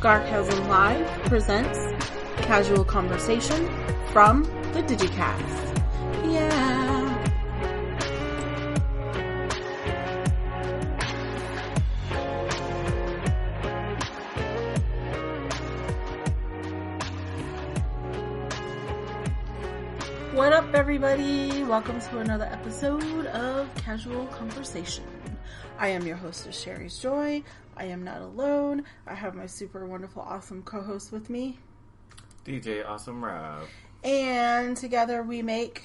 Sarcasm Live presents Casual Conversation from the Digicast. Yeah. What up, everybody? Welcome to another episode of Casual Conversation. I am your hostess, Sherry's Joy. I am not alone. I have my super wonderful, awesome co-host with me, DJ Awesome Rob. And together we make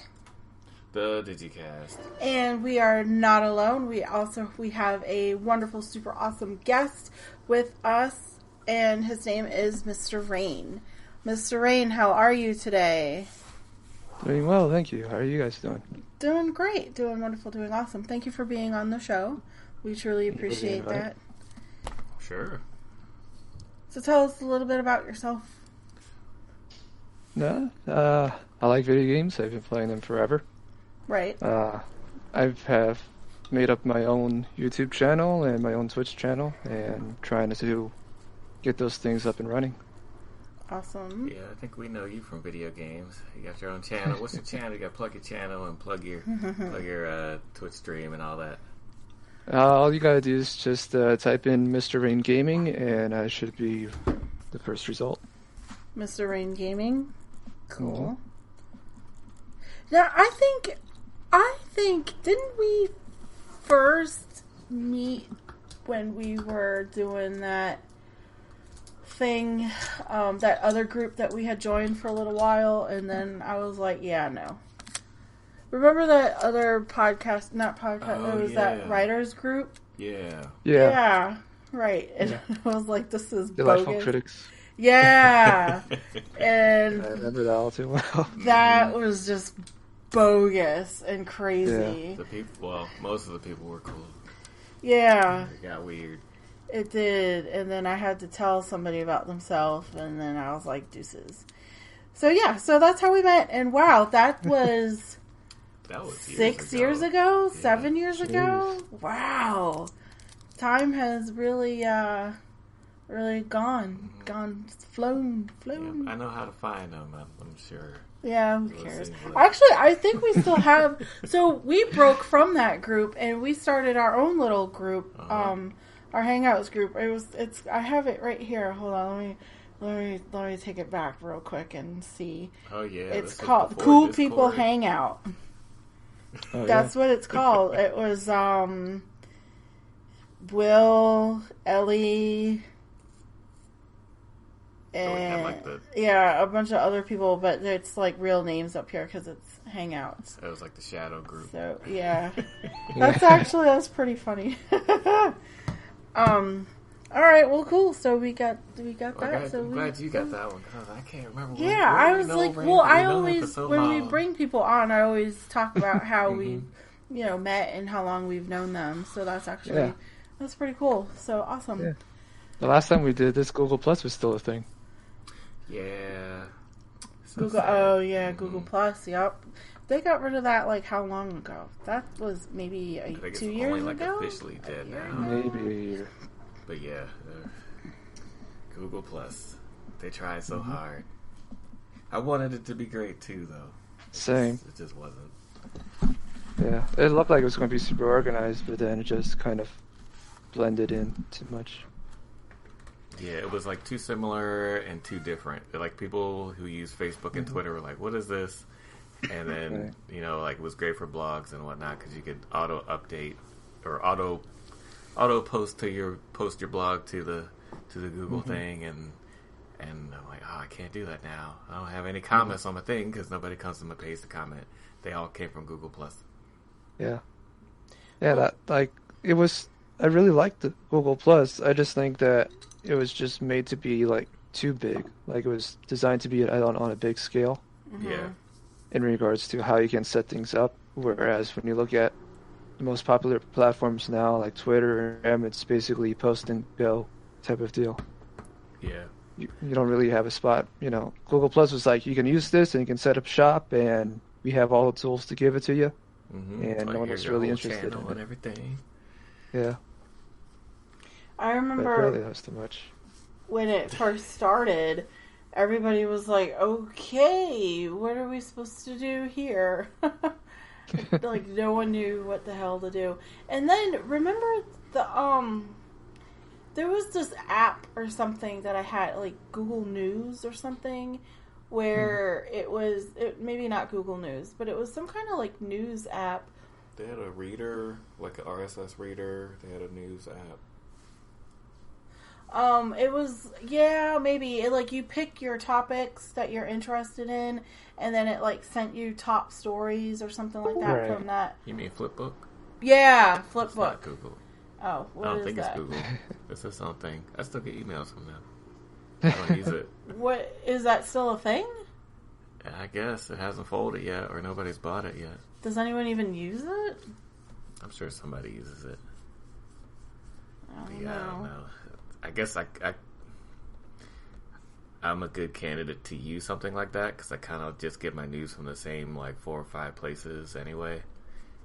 the Digicast. And we are not alone. We have a wonderful, super awesome guest with us, and his name is Mr. Rain. Mr. Rain, how are you today? Doing well, thank you. How are you guys doing? Doing great. Doing wonderful. Doing awesome. Thank you for being on the show. We truly appreciate that. Sure. So tell us a little bit about yourself. I like video games. I've been playing them forever. Right. I have made up my own YouTube channel and my own Twitch channel and trying to get those things up and running. Awesome. Yeah, I think we know you from video games. You got your own channel. What's your channel? You got to plug your channel and plug your Twitch stream and all that. All you gotta do is just type in Mr. Rain Gaming, and I should be the first result. Mr. Rain Gaming. Cool. Mm-hmm. Now, I think, didn't we first meet when we were doing that thing, that other group that we had joined for a little while, and then I was like, yeah, no. Remember that other podcast, that writers group? Yeah. Yeah, right. And I was like, this is Delightful bogus. Critics. Yeah. And I remember that all too well. That was just bogus and crazy. Yeah. Most of the people were cool. Yeah. It got weird. It did. And then I had to tell somebody about themselves, and then I was like, deuces. So yeah, so that's how we met. And wow, that was... That was 6 years ago? Yeah. 7 years ago? Wow. Time has really flown. Yeah, I know how to find them, I'm sure. Yeah, who cares? Actually, I think we still have... So, we broke from that group, and we started our own little group, our Hangouts group. I have it right here. Hold on, let me take it back real quick and see. Oh, yeah. It's called Cool People Hangout. Oh, That's what it's called. It was Will, Ellie, and a bunch of other people, but it's like real names up here because it's Hangouts. It was like the shadow group. So yeah, that's pretty funny. All right, well, cool. So we got that. I'm glad you got that one because I can't remember. I was like, I always when we bring people on, I always talk about how we, met and how long we've known them. So that's actually that's pretty cool. So awesome. Yeah. The last time we did this, Google Plus was still a thing. Yeah. Google. Oh yeah, Google Plus. Yep. They got rid of that like how long ago? That was maybe 2 years ago. Officially dead now. Maybe a year. But yeah, Google Plus. They tried so hard. I wanted it to be great too, though. Same. It just wasn't. Yeah, it looked like it was going to be super organized, but then it just kind of blended in too much. Yeah, it was like too similar and too different. Like people who use Facebook and Twitter were like, "What is this?" And then like it was great for blogs and whatnot because you could auto update or auto post your blog to the Google thing, and I'm like, I can't do that now. I don't have any comments on my thing because nobody comes to my page to comment. They all came from Google Plus. Yeah, that it was. I really liked the Google Plus. I just think that it was just made to be like too big. Like it was designed to be on a big scale. Yeah. In regards to how you can set things up, whereas when you look at the most popular platforms now, like Twitter, it's basically post and go type of deal. Yeah. You don't really have a spot. Google Plus was like, you can use this and you can set up shop, and we have all the tools to give it to you. Mm-hmm. And no one was really interested in it. And everything. Yeah. I remember. But really, that was too much. when it first started, everybody was like, okay, what are we supposed to do here? Like, no one knew what the hell to do. And then, remember there was this app or something that I had, like Google News or something, where maybe not Google News, but it was some kind of like news app. They had a reader, like an RSS reader. They had a news app. It was, yeah, maybe. It, like, you pick your topics that you're interested in, and then it, like, sent you top stories or something like that from that. You mean Flipbook? Yeah, Flipbook. It's not Google. Oh, I don't think it's Google. It's its own thing. I still get emails from them. I don't use it. What, is that still a thing? I guess it hasn't folded yet, or nobody's bought it yet. Does anyone even use it? I'm sure somebody uses it. I don't know. I guess I'm a good candidate to use something like that because I kind of just get my news from the same like 4 or 5 places anyway.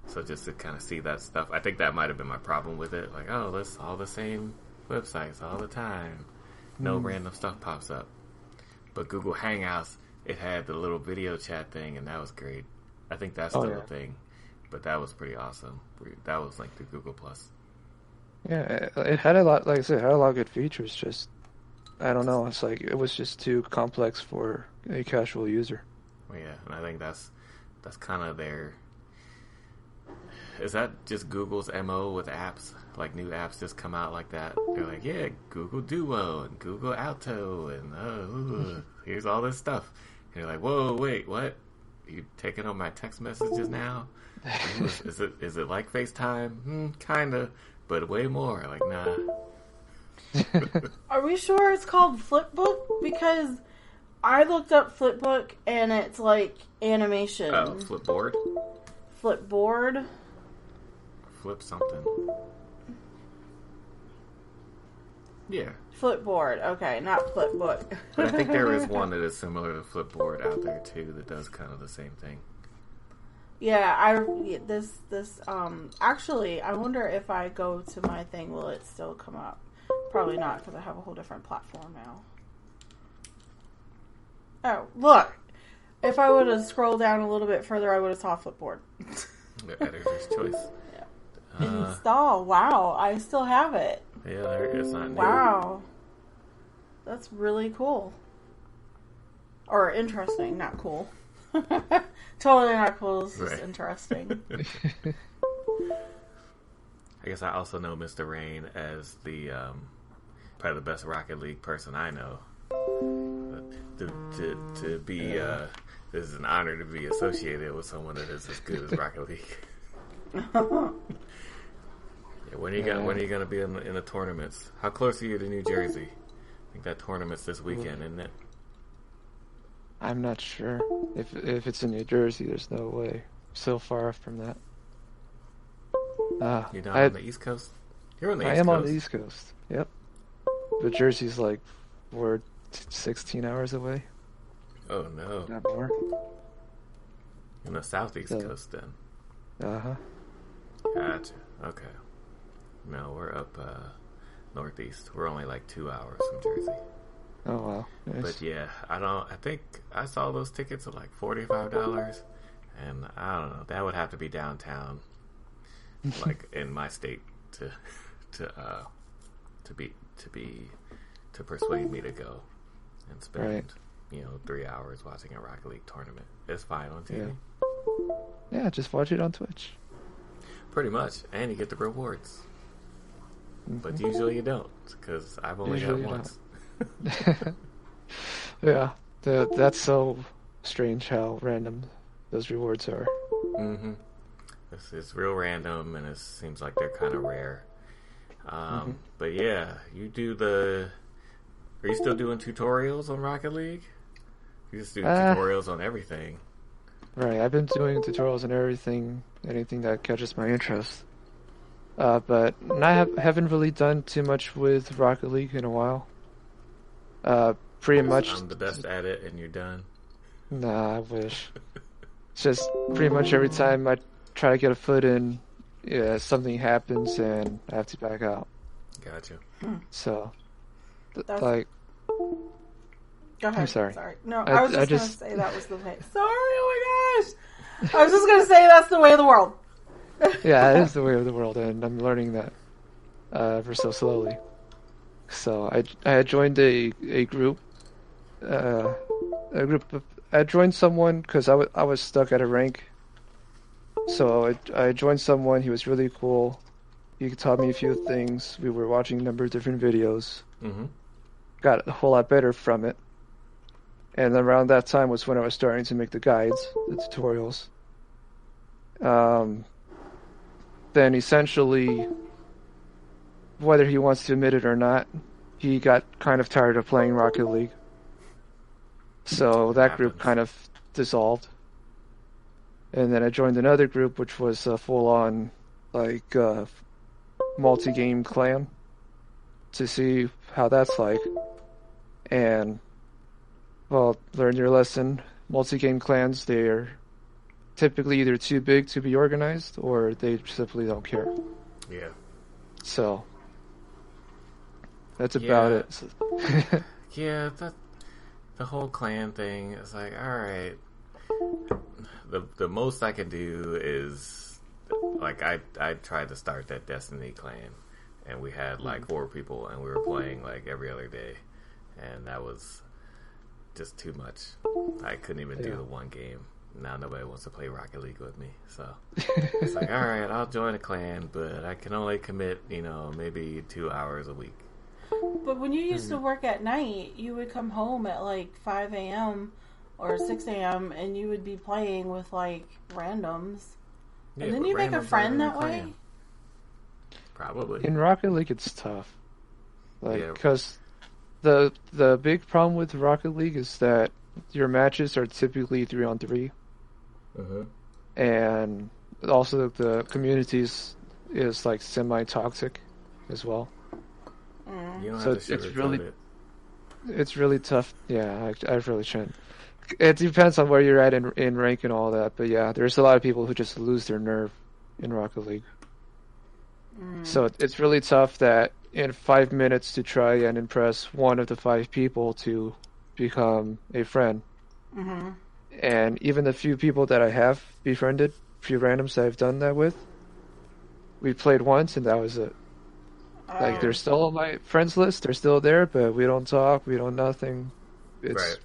So just to kind of see that stuff, I think that might have been my problem with it. Like, oh, that's all the same websites all the time. No random stuff pops up. But Google Hangouts, it had the little video chat thing, and that was great. I think that's still a thing, but that was pretty awesome. That was linked to Google Plus. Yeah, it had a lot, like I said, it had a lot of good features. Just, I don't know, it's like, it was just too complex for a casual user. Well, yeah, and I think that's kind of their... Is that just Google's MO with apps? Like, new apps just come out like that? They're like, yeah, Google Duo and Google Alto and here's all this stuff. And you're like, whoa, wait, what? You taking on my text messages now? Is it like FaceTime? Kinda, but way more. Like, nah. Are we sure it's called Flipbook? Because I looked up Flipbook and it's like animation. Oh, Flipboard? Flipboard? Flip something. Yeah. Flipboard. Okay, not Flipbook. But I think there is one that is similar to Flipboard out there too that does kind of the same thing. Yeah, actually, I wonder if I go to my thing, will it still come up? Probably not, because I have a whole different platform now. Oh, look! If I would have scrolled down a little bit further, I would have saw Flipboard. The editor's choice. Yeah. Install. Wow, I still have it. Yeah, it's not new. Wow. That's really cool. Or interesting, not cool. Totally not cool. It's just interesting. I guess I also know Mr. Rain as the probably the best Rocket League person I know. To be this is an honor to be associated with someone that is as good as Rocket League. Yeah, when are you going to be in the tournaments? How close are you to New Jersey? I think that tournament's this weekend, isn't it? I'm not sure. If it's in New Jersey, there's no way. So far from that. You're not on the East Coast? You're on the East Coast. I am on the East Coast, yep. But Jersey's like, we're 16 hours away. Oh, no. Not more. In the Southeast Coast, then. Uh-huh. Gotcha. Okay. No, we're up northeast. We're only like 2 hours from Jersey. Oh, wow. Nice. But yeah, I think I saw those tickets at like $45, and I don't know, that would have to be downtown, like in my state to persuade me to go and spend 3 hours watching a Rocket League tournament. It's fine on TV. Yeah, just watch it on Twitch. Pretty much, and you get the rewards. But usually you don't, because I've only got once. Yeah, that's so strange how random those rewards are. Mm-hmm. It's real random, and it seems like they're kind of rare. But yeah, you do the... Are you still doing tutorials on Rocket League? You just do tutorials on everything. Right, I've been doing tutorials on everything, anything that catches my interest. But I haven't really done too much with Rocket League in a while. Pretty much... I'm the best at it, and you're done. Nah, I wish. It's just pretty much every time I try to get a foot in, something happens and I have to back out. Gotcha. So That's... like. Go ahead. I'm sorry. No, I was just going to say that was the way. Sorry, oh my gosh. I was just going to say that's the way of the world. Yeah, it is the way of the world, and I'm learning that ever so slowly. So I had joined a group. I joined someone because I was stuck at a rank. So I joined someone. He was really cool. He taught me a few things. We were watching a number of different videos. Mm-hmm. Got a whole lot better from it. And around that time was when I was starting to make the guides, the tutorials. Then essentially, whether he wants to admit it or not, he got kind of tired of playing Rocket League. So that group kind of dissolved. And then I joined another group, which was a full-on, like, multi-game clan, to see how that's like. And, well, learn your lesson. Multi-game clans, they're typically either too big to be organized, or they simply don't care. Yeah. So, that's about it. Yeah, the whole clan thing is like, alright. The most I can do is, like, I tried to start that Destiny clan, and we had, like, 4 people, and we were playing, like, every other day, and that was just too much. I couldn't even do the one game. Now nobody wants to play Rocket League with me, so it's like, alright, I'll join a clan, but I can only commit, maybe 2 hours a week. But when you used to work at night, you would come home at like 5 a.m. or 6 a.m. and you would be playing with like randoms. Yeah, and then you make a friend that way? Probably. In Rocket League, it's tough. Because the big problem with Rocket League is that your matches are typically 3-on-3. Uh-huh. And also the communities is like semi-toxic as well. You don't So have to it's really tough. Yeah, I really shouldn't. It depends on where you're at in rank and all that, but yeah, there's a lot of people who just lose their nerve in Rocket League. So it's really tough that in 5 minutes to try and impress one of the 5 people to become a friend. Mm-hmm. And even the few people that I have befriended, few randoms that I've done that with, we played once and that was it. Like, they're still on my friends list, they're still there, but we don't talk, we don't nothing. It's,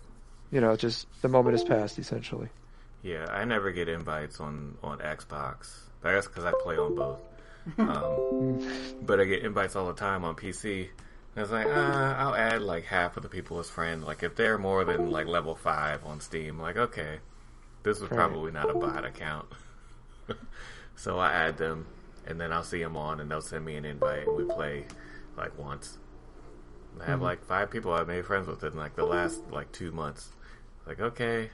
just the moment has passed, essentially. Yeah, I never get invites on Xbox. I guess because I play on both. But I get invites all the time on PC. And it's like, I'll add like half of the people as friends. Like, if they're more than like level 5 on Steam, like, okay, this was probably not a bot account. So I add them, and then I'll see them on, and they'll send me an invite, and we play like once. I have like 5 people I've made friends with in like the last like 2 months. Like, okay,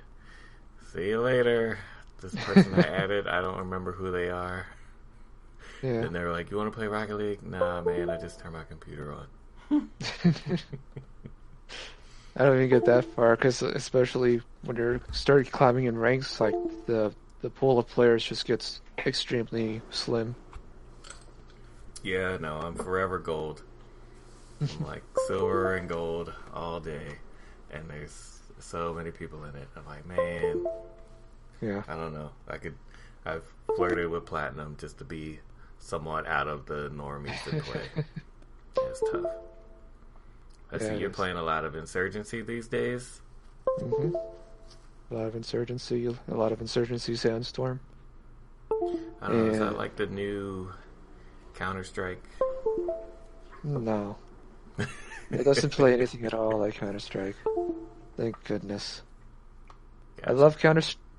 see you later. This person I added, I don't remember who they are. Yeah. And they're like, you want to play Rocket League? Nah, man, I just turned my computer on. I don't even get that far, because especially when you're start climbing in ranks, like the pool of players just gets extremely slim. Yeah, no, I'm forever gold. I'm like silver and gold all day, and there's so many people in it. I'm like, man, yeah, I don't know. I've flirted with platinum just to be somewhat out of the normies to play. It's tough. I see you're playing a lot of Insurgency these days. Mm-hmm. A lot of Insurgency Sandstorm. I don't know, is that like the new Counter-Strike? No. It doesn't play anything at all like Counter-Strike. Thank goodness. Gotcha.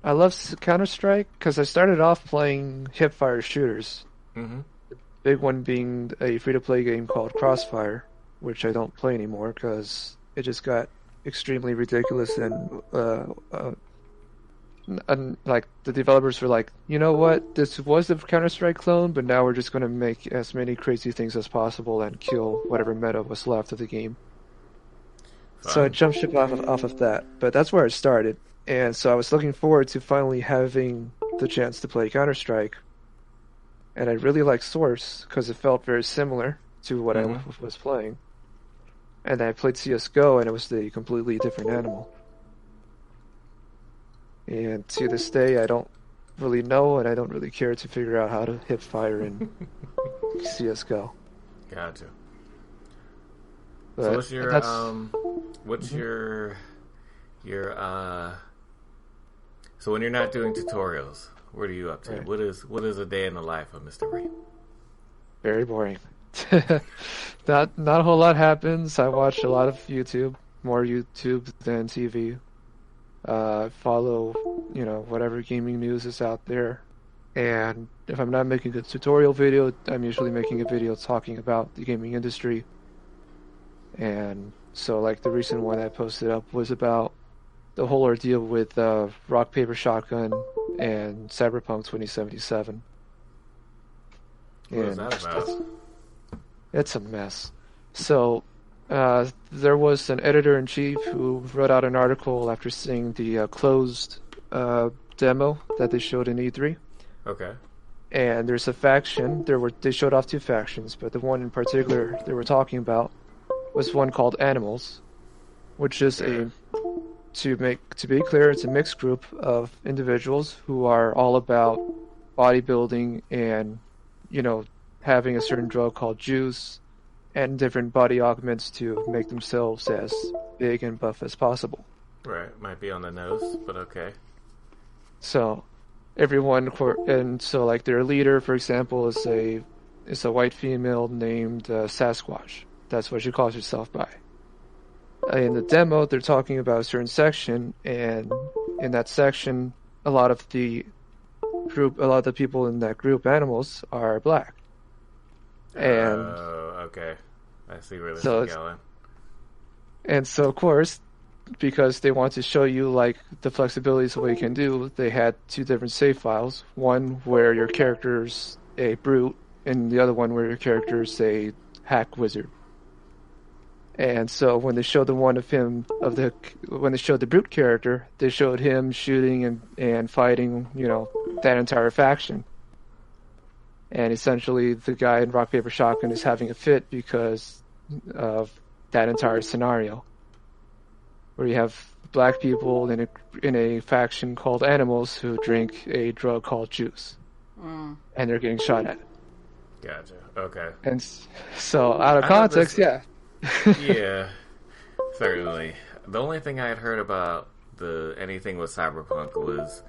I love Counter-Strike because I started off playing hipfire shooters. Mm-hmm. The big one being a free-to-play game called Crossfire, which I don't play anymore because it just got extremely ridiculous and like the developers were like, you know what, this was the Counter-Strike clone, but now we're just going to make as many crazy things as possible and kill whatever meta was left of the game. Fun. So I jumped ship off of that, but that's where it started. And so I was looking forward to finally having the chance to play Counter-Strike. And I really liked Source because it felt very similar to what I was playing. And I played CS:GO, and it was a completely different animal. And to this day, I don't really know, and I don't really care to figure out how to hip fire in CS:GO. Gotcha. But So what's your that's so when you're not doing tutorials, what are you up to? Right. What is a day in the life of Mr. Ray? very boring. Not a whole lot happens. I watch a lot of YouTube, more YouTube than TV. Follow, whatever gaming news is out there. And if I'm not making a tutorial video, I'm usually making a video talking about the gaming industry. And so, like, the recent one I posted up was about the whole ordeal with Rock, Paper, Shotgun and Cyberpunk 2077. What is that about? It's a mess. So, there was an editor-in-chief who wrote out an article after seeing the closed demo that they showed in E3. Okay. And there's a faction. They showed off two factions, but the one in particular they were talking about was one called Animals, which is to be clear, it's a mixed group of individuals who are all about bodybuilding and, having a certain drug called juice and different body augments to make themselves as big and buff as possible. Right. Might be on the nose, but okay. So like their leader, for example, is a white female named Sasquatch. That's what she calls herself by. In the demo, they're talking about a certain section, and in that section, a lot of the people in that group, Animals, are black. And okay. I see where this so is going. And so, of course, because they want to show you like the flexibilities of what you can do, they had two different save files. One where your character's a brute, and the other one where your character's a hack wizard. And so when they showed when they showed the brute character, they showed him shooting and fighting, that entire faction. And essentially, the guy in Rock, Paper, Shotgun is having a fit because of that entire scenario, where you have black people in a faction called Animals who drink a drug called juice, and they're getting shot at. Gotcha. Okay. And so, out of context, yeah. Yeah, certainly. The only thing I had heard about anything with Cyberpunk was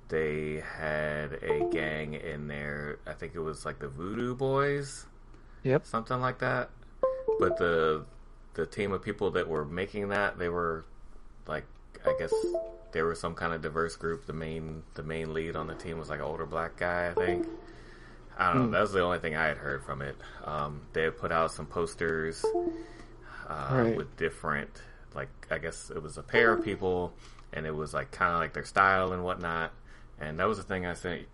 they had a gang in there. I think it was like the Voodoo Boys. Yep. Something like that. But the team of people that were making that, they were like, I guess they were some kind of diverse group. The main lead on the team was like an older black guy, I think. I don't know. That was the only thing I had heard from it. They had put out some posters with different, like, I guess it was a pair of people, and it was like kind of like their style and whatnot. And that was the thing I sent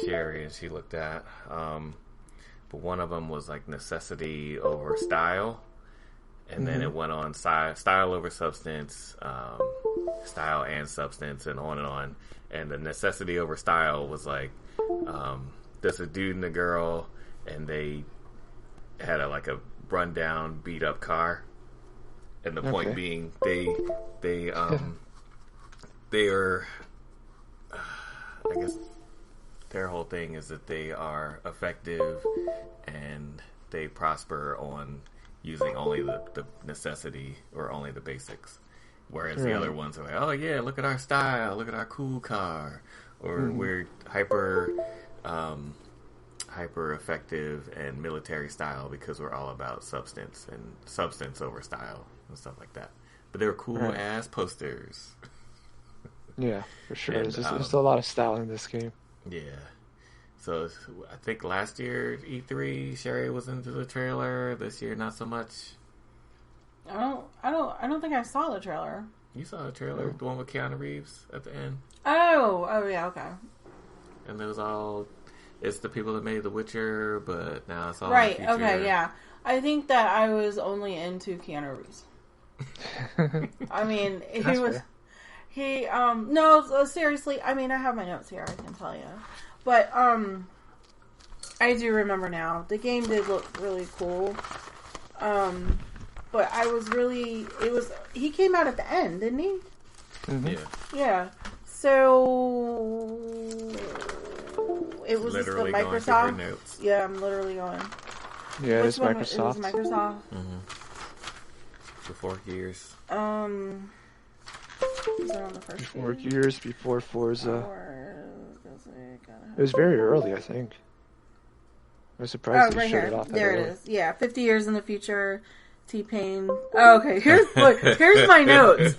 Sherry, and she looked at. But one of them was like necessity over style, and then it went on style over substance, style and substance, and on. And the necessity over style was like, there's a dude and a girl, and they had a rundown, beat up car. And the point being, they are, I guess their whole thing is that they are effective and they prosper on using only the necessity or only the basics. Whereas the other ones are like, oh yeah, look at our style, look at our cool car, or we're hyper effective and military style because we're all about substance over style and stuff like that. But they were cool ass posters. Yeah, for sure. And, there's a lot of style in this game. Yeah. So I think last year E3, Sherry was into the trailer. This year, not so much. I don't think I saw the trailer. You saw the trailer, the one with Keanu Reeves at the end. Oh yeah, okay. And it was it's the people that made The Witcher, but now it's all right. Okay, yeah. I think that I was only into Keanu Reeves. I mean, no, seriously. I mean, I have my notes here. I can tell you, but I do remember now. The game did look really cool. But I was really... He came out at the end, didn't he? Mm-hmm. Yeah. Yeah. So... It was Literally just the going through Microsoft... her notes. Yeah, I'm literally going... Yeah, Which it's one? Microsoft. It was Microsoft. Mm-hmm. Before Gears. Was it on the first Before page? Gears, before Forza. Or It was very early, I think. I was surprised they right showed here. it off that There it early. is. Yeah, 50 years in the future. T-Pain. Oh, okay. Here's my notes.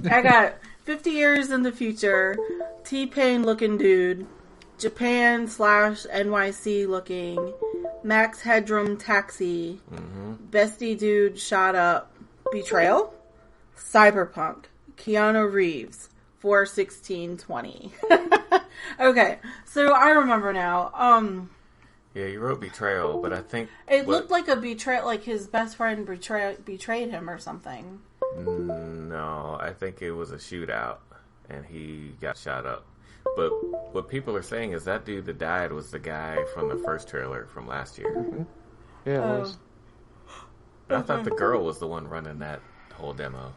I got 50 years in the future. T-Pain looking dude. Japan / NYC looking. Max Headroom taxi. Mm-hmm. Bestie dude shot up. Betrayal. Cyberpunk. Keanu Reeves. 4/16/20. Okay, so I remember now. Yeah, you wrote Betrayal, but I think... It looked like a betrayal, like his best friend betrayed him or something. No, I think it was a shootout, and he got shot up. But what people are saying is that dude that died was the guy from the first trailer from last year. Mm-hmm. Yeah, it was. But I thought the girl was the one running that whole demo.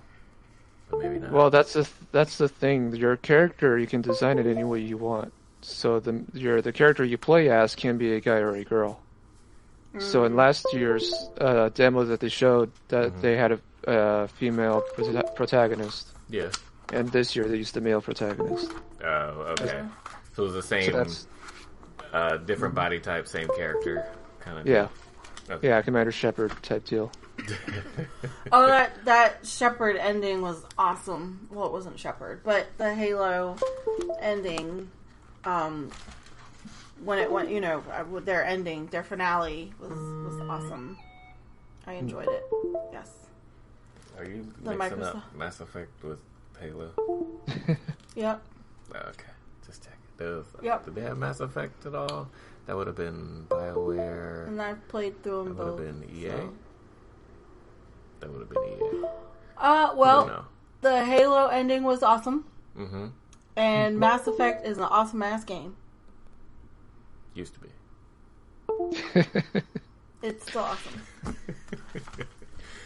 But maybe not. Well, that's the thing. Your character, you can design it any way you want. So the character you play as can be a guy or a girl. So in last year's demo that they showed, that they had a female protagonist, Yeah. and this year they used a male protagonist. Oh, okay. So it was the same, different body type, same character kind of. Yeah. Okay. Yeah, Commander Shepard type deal. Oh, that Shepard ending was awesome. Well, it wasn't Shepard, but the Halo ending, when it went, with their ending, their finale was awesome. I enjoyed it. Yes. Are you The mixing Microsoft. up Mass Effect with Halo? Yep. Oh, okay, just checking. Yep. Did they have Mass Effect at all? That would have been BioWare. And I played through them That would both. have been EA. so. That would have been EA. Well, No. the Halo ending was awesome, Mm-hmm. and Mass Effect is an awesome ass game. Used to be. It's still awesome.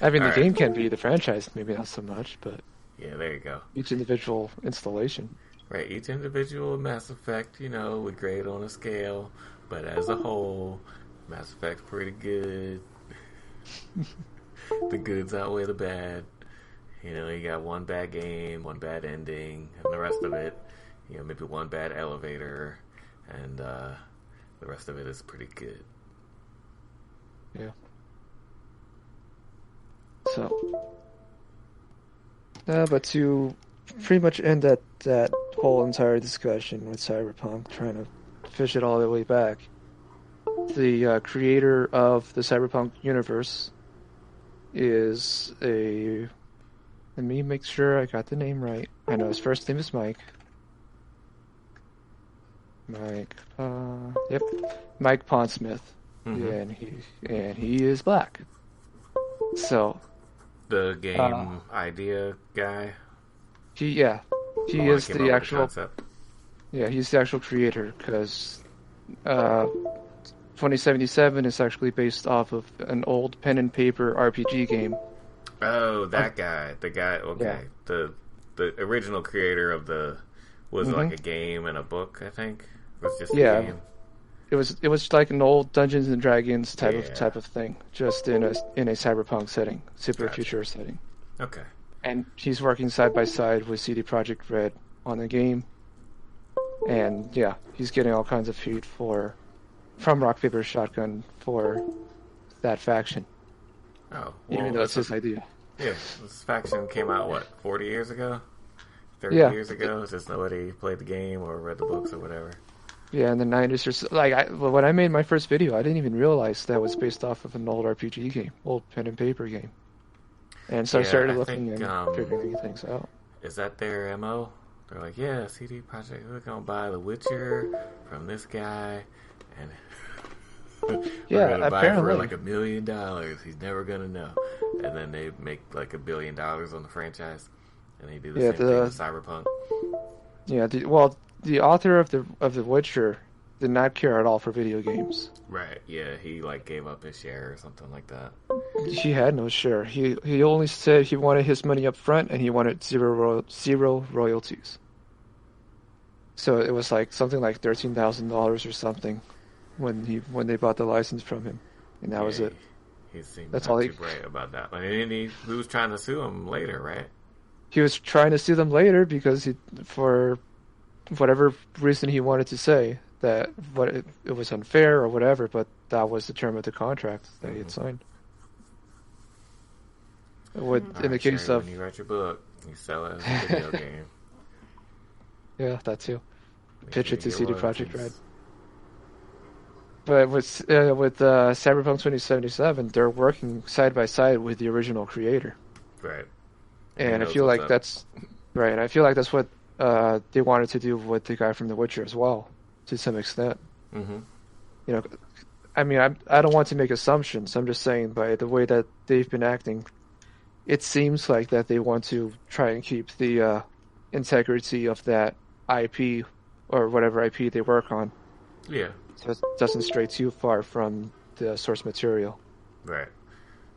I mean, All the right. game can be the franchise, maybe not so much, but Yeah, there you go. each individual installation. Right, each individual Mass Effect, would grade on a scale, but as a whole, Mass Effect's pretty good. The goods outweigh the bad. You got one bad game, one bad ending, and the rest of it, maybe one bad elevator, and the rest of it is pretty good. Yeah. So, but to pretty much end that whole entire discussion with Cyberpunk, trying to fish it all the way back, the creator of the Cyberpunk universe is a... Let me make sure I got the name right. I know his first name is Mike. Yep, Mike Pondsmith. Mm-hmm. Yeah, and he is black. So The game idea guy. he is came up the with actual. concept. Yeah, he's the actual creator because 2077 is actually based off of an old pen and paper RPG game. Oh, that guy. The guy. Okay, the original creator of was it like a game and a book? I think it was just a game. It was like an old Dungeons and Dragons Yeah. type of thing, just in a cyberpunk setting, super Gotcha. future setting. Okay. And he's working side by side with CD Projekt Red on the game. And yeah, he's getting all kinds of heat from Rock Paper Shotgun for that faction, Oh, even though it's his idea. Yeah, this faction came out 40 years ago, 30 Yeah. years ago. Just nobody played the game or read the books or whatever. Yeah, in the 90s or so. When I made my first video, I didn't even realize that was based off of an old RPG game, old pen and paper game. And so I Yeah, started I looking think, and figuring things out. Is that their MO? They're like, yeah, CD Projekt, we're gonna buy The Witcher from this guy, and Yeah, we're gonna buy it for apparently. like $1 million. He's never gonna know, and then they make like $1 billion on the franchise, and they do the same thing with Cyberpunk. Yeah, the author of the Witcher did not care at all for video games. Right. Yeah, he like gave up his share or something like that. He had no share. He only said he wanted his money up front and he wanted zero royalties. So it was like something like $13,000 or something when they bought the license from him, and that was it. He seemed That's not all too bright about that. And then he was trying to sue him later, right? He was trying to sue them later because for whatever reason he wanted to say that it was unfair or whatever, but that was the term of the contract that he had signed. In the case of when you write your book, you sell it as a video game. Yeah, that too. Make Pitch sure it to you CD get Projekt Red. royalties. But with Cyberpunk 2077, they're working side by side with the original creator, Right. and I knows feel what's like up. that's right. And I feel like that's what they wanted to do with the guy from The Witcher as well, to some extent. Mm-hmm. You know, I mean, I don't want to make assumptions. I'm just saying by the way that they've been acting, it seems like that they want to try and keep the integrity of that IP or whatever IP they work on, Yeah. so it doesn't stray too far from the source material. Right.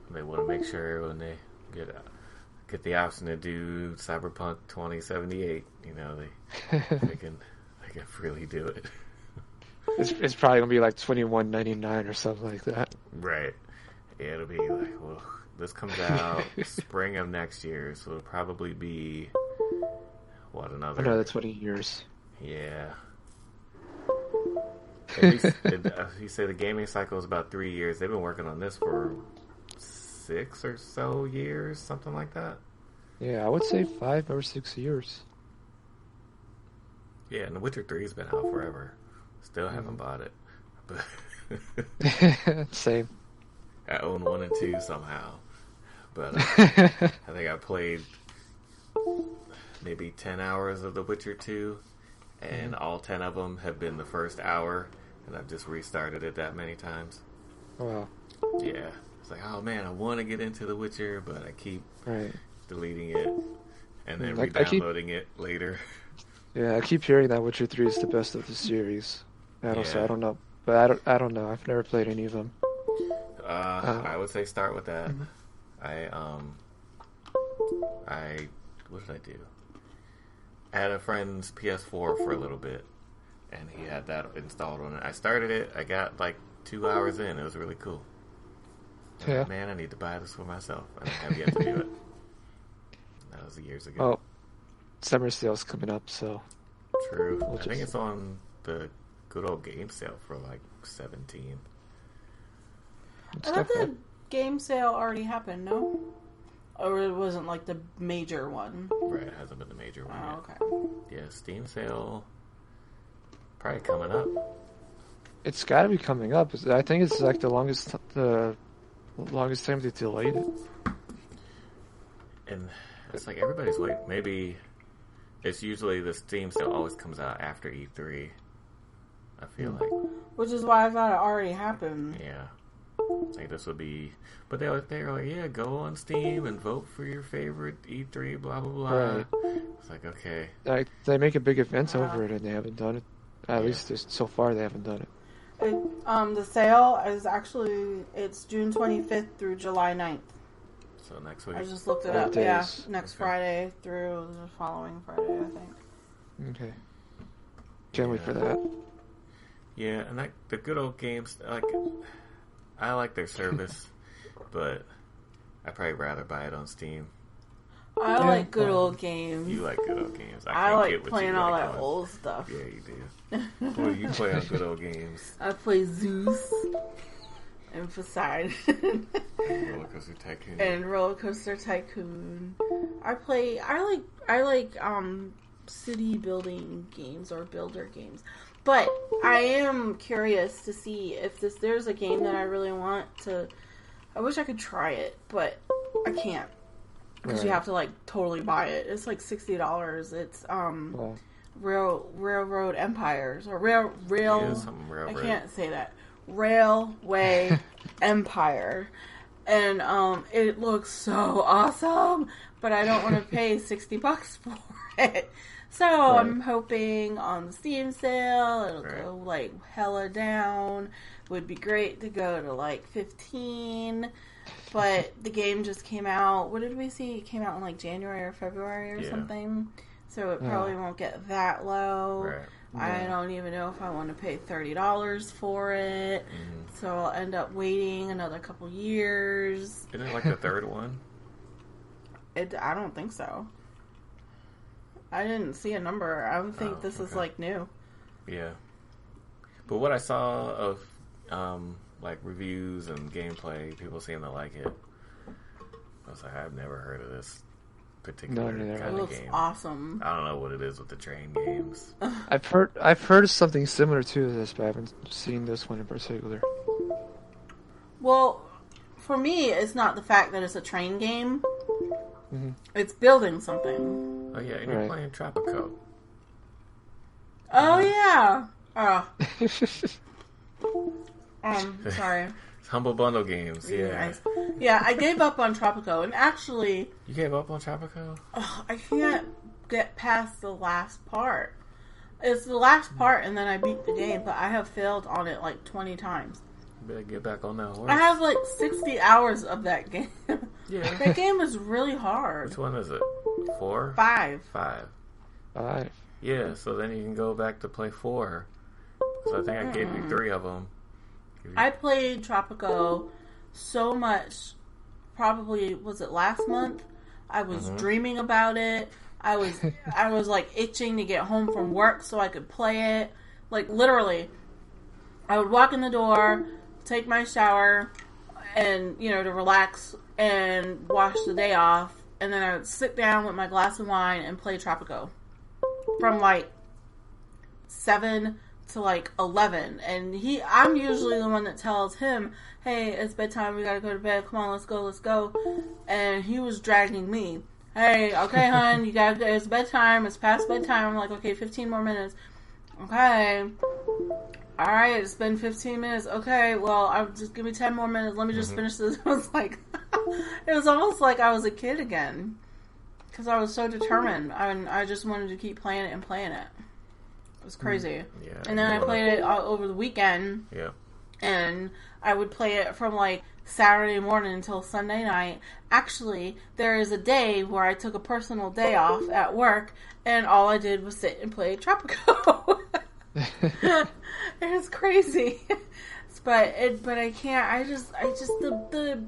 They want to make sure when they get the option to do Cyberpunk 2078, you know, they can freely do it. It's probably gonna be like $21.99 or something like that. Right. Yeah, it'll be like, well, this comes out spring of next year, so it'll probably be Another 20 years. Yeah. At least you say the gaming cycle is about 3 years. They've been working on this for 6 or so years, something like that. Yeah, I would say 5 or 6 years. Yeah, and The Witcher 3 has been out forever. Still haven't bought it, but Same. I own 1 and 2 somehow. But I think I played maybe 10 hours of The Witcher 2, and all 10 of them have been the first hour, and I've just restarted it that many times. Wow. Yeah. It's like, oh man, I want to get into The Witcher, but I keep Right. deleting it and then I re-downloading it later. Yeah, I keep hearing that Witcher 3 is the best of the series. I don't know, but I don't know. I've never played any of them. I would say start with that. Mhm. What did I do? I had a friend's PS4 for a little bit, and he had that installed on it. I started it. I got like 2 hours in. It was really cool. Yeah. Man, I need to buy this for myself. I have yet to do it. That was years ago. Oh, summer sale's coming up, so True. We'll I think just- it's on the good old game sale for like 17. it's I not thought the bad. game sale already happened, no? Or it wasn't like the major one. Right, it hasn't been the major one Oh, yet. okay. Yeah, Steam sale probably coming up. It's got to be coming up. I think it's like the longest time they delayed it. And it's like everybody's waiting. Maybe it's usually the Steam sale always comes out after E3. I feel like, Which is why I thought it already happened. yeah. Like this would be, but they were like, yeah, go on Steam and vote for your favorite E3, blah blah blah. Right. It's like, okay, Like they make a big event Wow. over it, and they haven't done it. At least so far, they haven't done it. The sale is actually, it's June 25th through July 9th. so next week. I just looked it 5 up. Yeah, days. next Okay. Friday through the following Friday, I think. Okay. Can't wait for that. Yeah, and like the good old games, like I like their service, but I'd probably rather buy it on Steam. I Yeah, like good fine. old games. You like good old games. I can't like get what playing you all like that on- old stuff. Yeah, you do. Boy, you play on good old games. I play Zeus and Poseidon Roller Coaster Tycoon. and Roller Coaster Tycoon. I like city building games or builder games. But I am curious to see if there's a game that I really want to. I wish I could try it, but I can't because you Right. have to like totally buy it. It's like $60. It's Well, Railroad Empires or rail. Yeah, something I railroad. can't say that. Railway Empire, and it looks so awesome. but I don't want to pay $60 for it. So Right. I'm hoping on the Steam sale it'll Right. go like hella down. Would be great to go to like 15, but the game just came out. What did we see? It came out in like January or February or Yeah. something. So it probably won't get that low. Right. I don't even know if I want to pay $30 for it. So I'll end up waiting another couple years. Isn't it like the third one? I don't think so. I didn't see a number. I would think this is okay. like new. Yeah. But what I saw of like reviews and gameplay, people seem to like it. I was like, I've never heard of this particular neither. It kind of looks game. awesome. I don't know what it is with the train games. I've heard of something similar to this, but I haven't seen this one in particular. Well, for me, it's not the fact that it's a train game. Mhm. It's building something. Oh yeah, and you're Right. playing Tropico. Oh, yeah. Sorry. It's Humble Bundle games, yeah. Nice. Yeah, I gave up on Tropico, and actually, You gave up on Tropico? I can't get past the last part. It's the last part, and then I beat the game, but I have failed on it like 20 times. You better get back on that horse. I have like 60 hours of that game. Yeah. That game is really hard. Which one is it? 4? 5. 5. 5. Yeah, so then you can go back to play 4. So I think I gave you 3 of them. I played Tropico so much, probably, was it last month? I was dreaming about it. I was like itching to get home from work so I could play it. Like literally, I would walk in the door, take my shower, and to relax and wash the day off, and then I would sit down with my glass of wine and play Tropico from like 7 to like 11, and I'm usually the one that tells him, hey, it's bedtime, we gotta go to bed, come on, let's go, and he was dragging me, hey, okay, hon, you gotta go, it's bedtime, it's past bedtime. I'm like, okay, 15 more minutes, okay, alright, it's been 15 minutes, okay, well, I'll just give me 10 more minutes, let me just finish this. It was like, it was almost like I was a kid again, because I was so determined, and I just wanted to keep playing it and playing it. It was crazy. Yeah. And then I played it all over the weekend. Yeah. And I would play it from like Saturday morning until Sunday night. Actually, there is a day where I took a personal day off at work, and all I did was sit and play Tropico. It was crazy. But I can't. I just the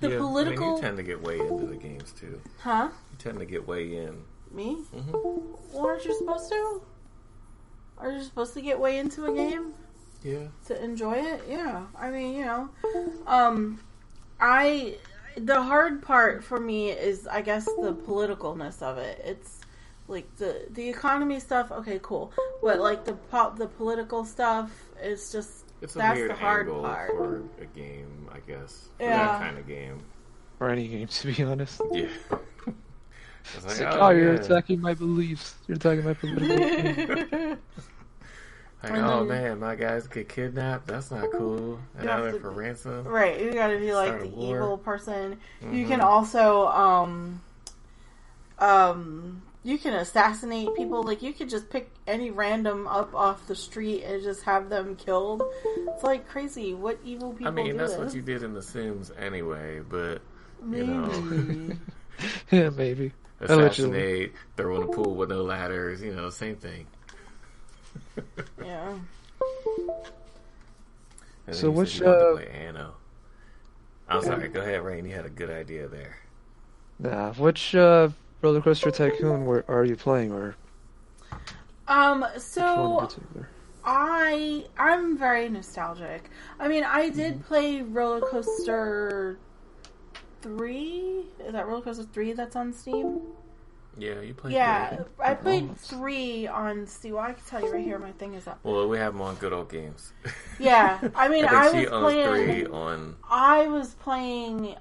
yeah, political. I mean, you tend to get way into the games too. Huh? You tend to get way in. Me? Well, aren't you supposed to? Are you supposed to get way into a game? Yeah. To enjoy it? Yeah. I mean, the hard part for me is, I guess, the politicalness of it. It's like the economy stuff, okay, cool. But like the political stuff is just, It's a that's weird the hard angle part. for a game, I guess. For Yeah. that kind of game. Or any game, to be honest. Yeah. It's It's like, like, oh, you're yeah. attacking my beliefs. You're attacking my political beliefs. Like, And oh then- man, my guys get kidnapped. That's not cool. And You now have they're to- for ransom. Right, you gotta be like Start a the war. evil person. You can also, you can assassinate people. Like, you could just pick any random up off the street and just have them killed. It's like crazy. What evil people I mean, do that's this? what you did in The Sims anyway, but, Maybe. you know, Yeah, maybe. assassinate, throw in a pool with no ladders, same thing. Yeah. And So then you which, said you wanted to play Anno. I'm sorry, go ahead, Rain. You had a good idea there. Nah, which Roller Coaster Tycoon are you playing, or which one in So particular? I'm very nostalgic. I mean, I did play Roller Coaster 3. Is that Roller Coaster 3 that's on Steam? Yeah, you played Yeah, good. I played Almost. 3 on Steam. Well, I can tell you right here, my thing is up. Well, we have them on Good Old Games. Yeah, I mean, I I think was she owns playing. 3 on... I was playing.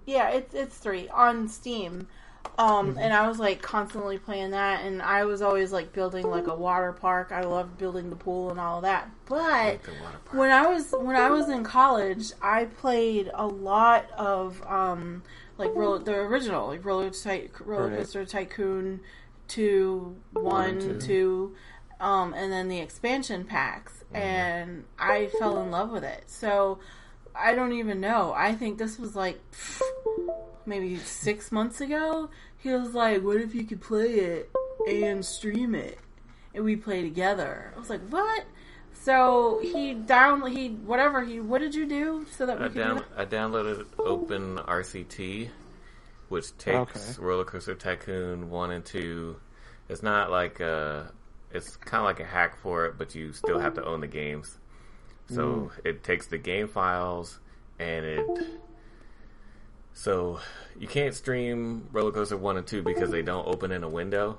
Yeah, it's 3 on Steam. And I was like constantly playing that, and I was always like building like a water park. I loved building the pool and all of that. But when I was in college, I played a lot of the original like Roller Coaster Tycoon 2, 1, 2, and then the expansion packs, and I fell in love with it. So I don't even know. I think this was like maybe 6 months ago. He was like, "What if you could play it and stream it?" And we play together. I was like, "What?" So what did you do so that we could do that? I downloaded Open RCT, which takes Roller Coaster Tycoon 1 and 2. It's not like it's kind of like a hack for it, but you still have to own the games. So it takes the game files so you can't stream Roller Coaster 1 and 2 because they don't open in a window.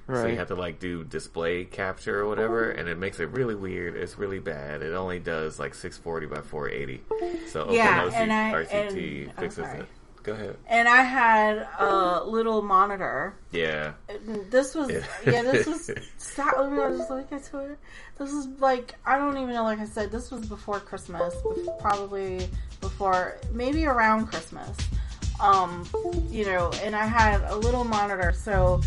Right. So you have to like do display capture or whatever, and it makes it really weird. It's really bad. It only does like 640 by 480. So RCT fixes it. Go ahead. And I had a little monitor. Yeah. This was stop. Let me just look into it. This was like, I don't even know. Like I said, this was before Christmas, probably before, maybe around Christmas. And I had a little monitor, so.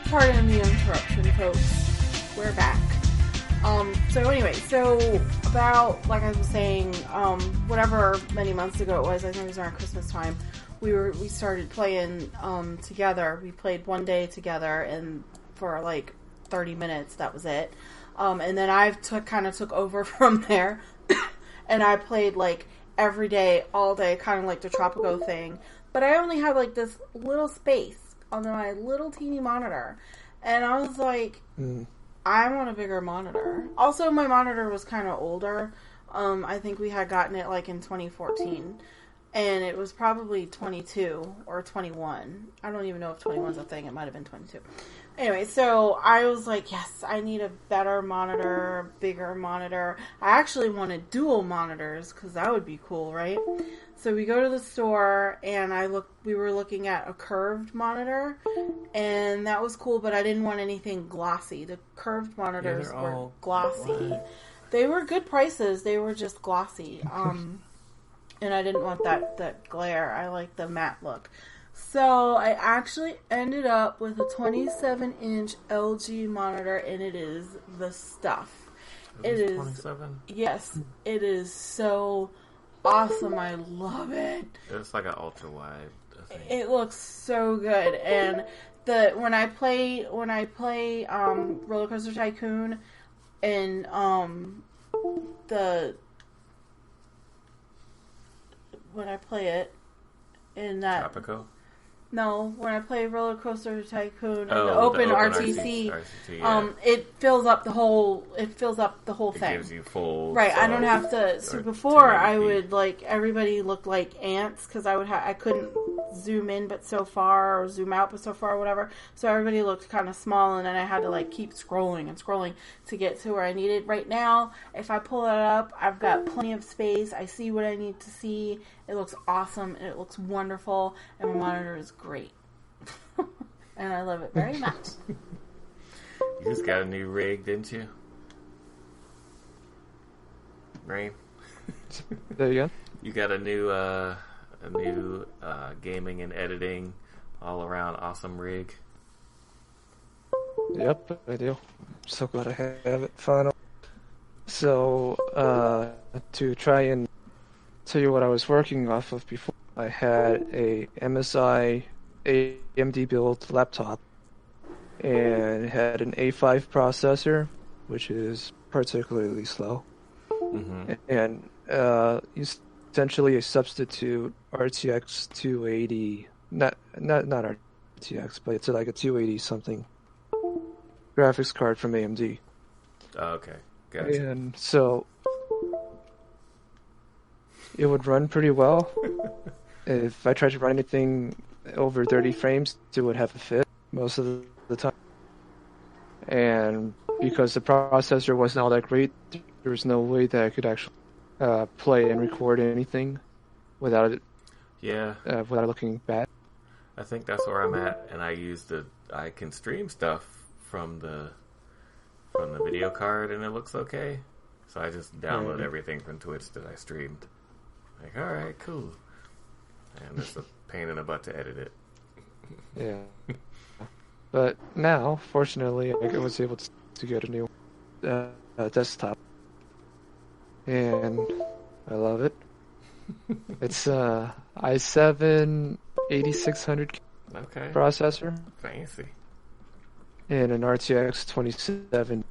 Pardon the interruption, folks. We're back. So about, like I was saying, whatever many months ago it was, I think it was around Christmas time, we started playing together. We played one day together, and for like 30 minutes, that was it. And then I kind of took over from there, and I played like every day, all day, kind of like the Tropico thing. But I only had like this little space on my little teeny monitor, and I was like, I want a bigger monitor. Also, my monitor was kind of older. I think we had gotten it like in 2014, and it was probably 22 or 21. I don't even know if 21 is a thing. It might have been 22. Anyway, so I was like, yes, I need a better monitor, bigger monitor. I actually wanted dual monitors because that would be cool, right? So we go to the store, and we were looking at a curved monitor, and that was cool, but I didn't want anything glossy. The curved monitors were glossy. What? They were good prices. They were just glossy. And I didn't want that glare. I like the matte look. So I actually ended up with a 27-inch LG monitor, and it is the stuff. It is 27? Yes, it is so awesome. I love it. It's like an ultra wide. It looks so good, and when I play Roller Coaster Tycoon and when I play it in that Tropico? No, when I play Roller Coaster Tycoon and the open RTC, yeah. It fills up the whole thing. It gives you full. Right, I don't have to. So before I would everybody looked like ants because I couldn't zoom in but so far or zoom out but so far or whatever. So everybody looked kind of small, and then I had to keep scrolling and scrolling to get to where I needed. Right now, if I pull it up, I've got plenty of space. I see what I need to see. It looks awesome, and it looks wonderful, and my monitor is great. And I love it very much. You just got a new rig, didn't you? Rain? There you go. You got a new gaming and editing all around awesome rig. Yep, I do. I'm so glad I have it finally. So, to try and tell you what I was working off of before, I had a MSI AMD build laptop and it had an A5 processor, which is particularly slow, and essentially a substitute RTX 280, not RTX, but it's like a 280 something graphics card from AMD. Oh, okay, gotcha. And so it would run pretty well. If I tried to run anything over 30 frames, it would have a fit most of the time. And because the processor wasn't all that great, there was no way that I could actually play and record anything without it. Yeah. Without it looking bad. I think that's where I'm at, and I can stream stuff from the video card, and it looks okay. So I just download everything from Twitch that I streamed. Like, all right, cool. And it's a pain in the butt to edit it. Yeah. But now, fortunately, I was able to get a new desktop, and I love it. It's i7 8600 processor. Fancy. And an RTX 27.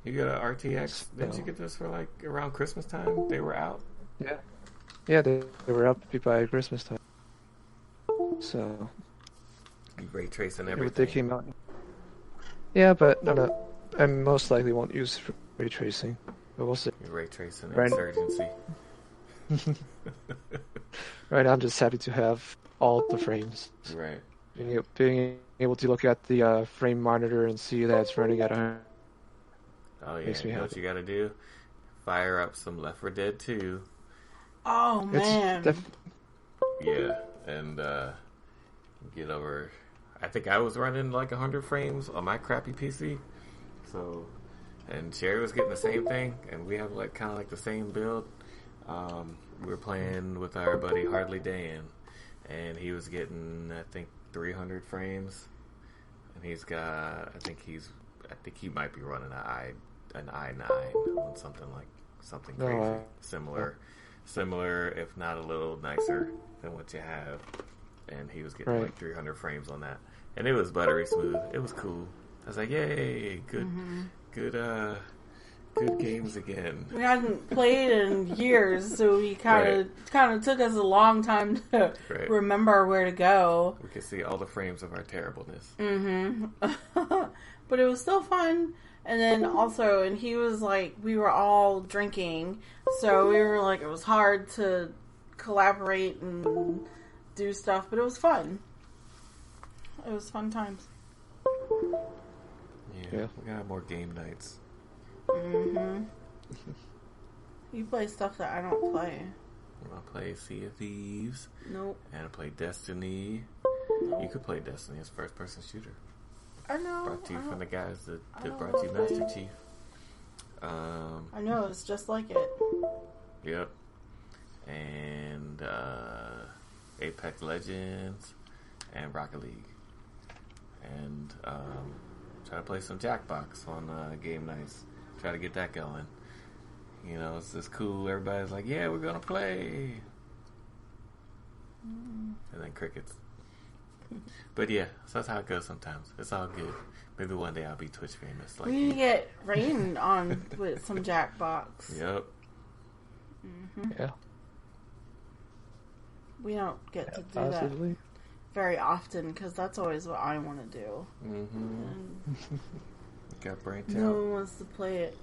You got an RTX? Didn't you get this for like around Christmas time? They were out? Yeah. Yeah, they were up by Christmas time. So. You ray tracing everything. They came out. Yeah, but no, I most likely won't use ray tracing. But we'll see. Ray tracing insurgency. Right now, I'm just happy to have all the frames. Right. Being able to look at the frame monitor and see that it's running at 100. Oh yeah. You know what you gotta do? Fire up some Left 4 Dead 2. Oh man. Yeah, and get over. I think I was running like 100 frames on my crappy PC. So, and Sherry was getting the same thing, and we have like kind of like the same build. We were playing with our buddy Hardly Dan, and he was getting I think 300 frames, and he's got I think he might be running an i9 on something crazy, similar if not a little nicer than what you have. And he was getting like 300 frames on that, and it was buttery smooth. It was cool. I was like, "Yay, good games again." We hadn't played in years, so we kind of took us a long time to remember where to go. We could see all the frames of our terribleness. But it was still fun. And then also, and he was like, we were all drinking, so we were like, it was hard to collaborate and do stuff, but it was fun. It was fun times. Yeah. We gotta have more game nights. You play stuff that I don't play. I play Sea of Thieves. Nope. And I play Destiny. Nope. You could play Destiny as first-person shooter. I know. Brought to you from the guys that brought you Master Chief. I know, it's just like it. Yep. And Apex Legends and Rocket League. And try to play some Jackbox on game nights. Try to get that going. You know, it's just cool. Everybody's like, yeah, we're going to play. And then crickets. But yeah, so that's how it goes sometimes. It's all good. Maybe one day I'll be Twitch famous. Like we need to get rained on with some Jackbox. Yep. Yeah. We don't get to do that very often because that's always what I want to do. Got brain out. No one wants to play it.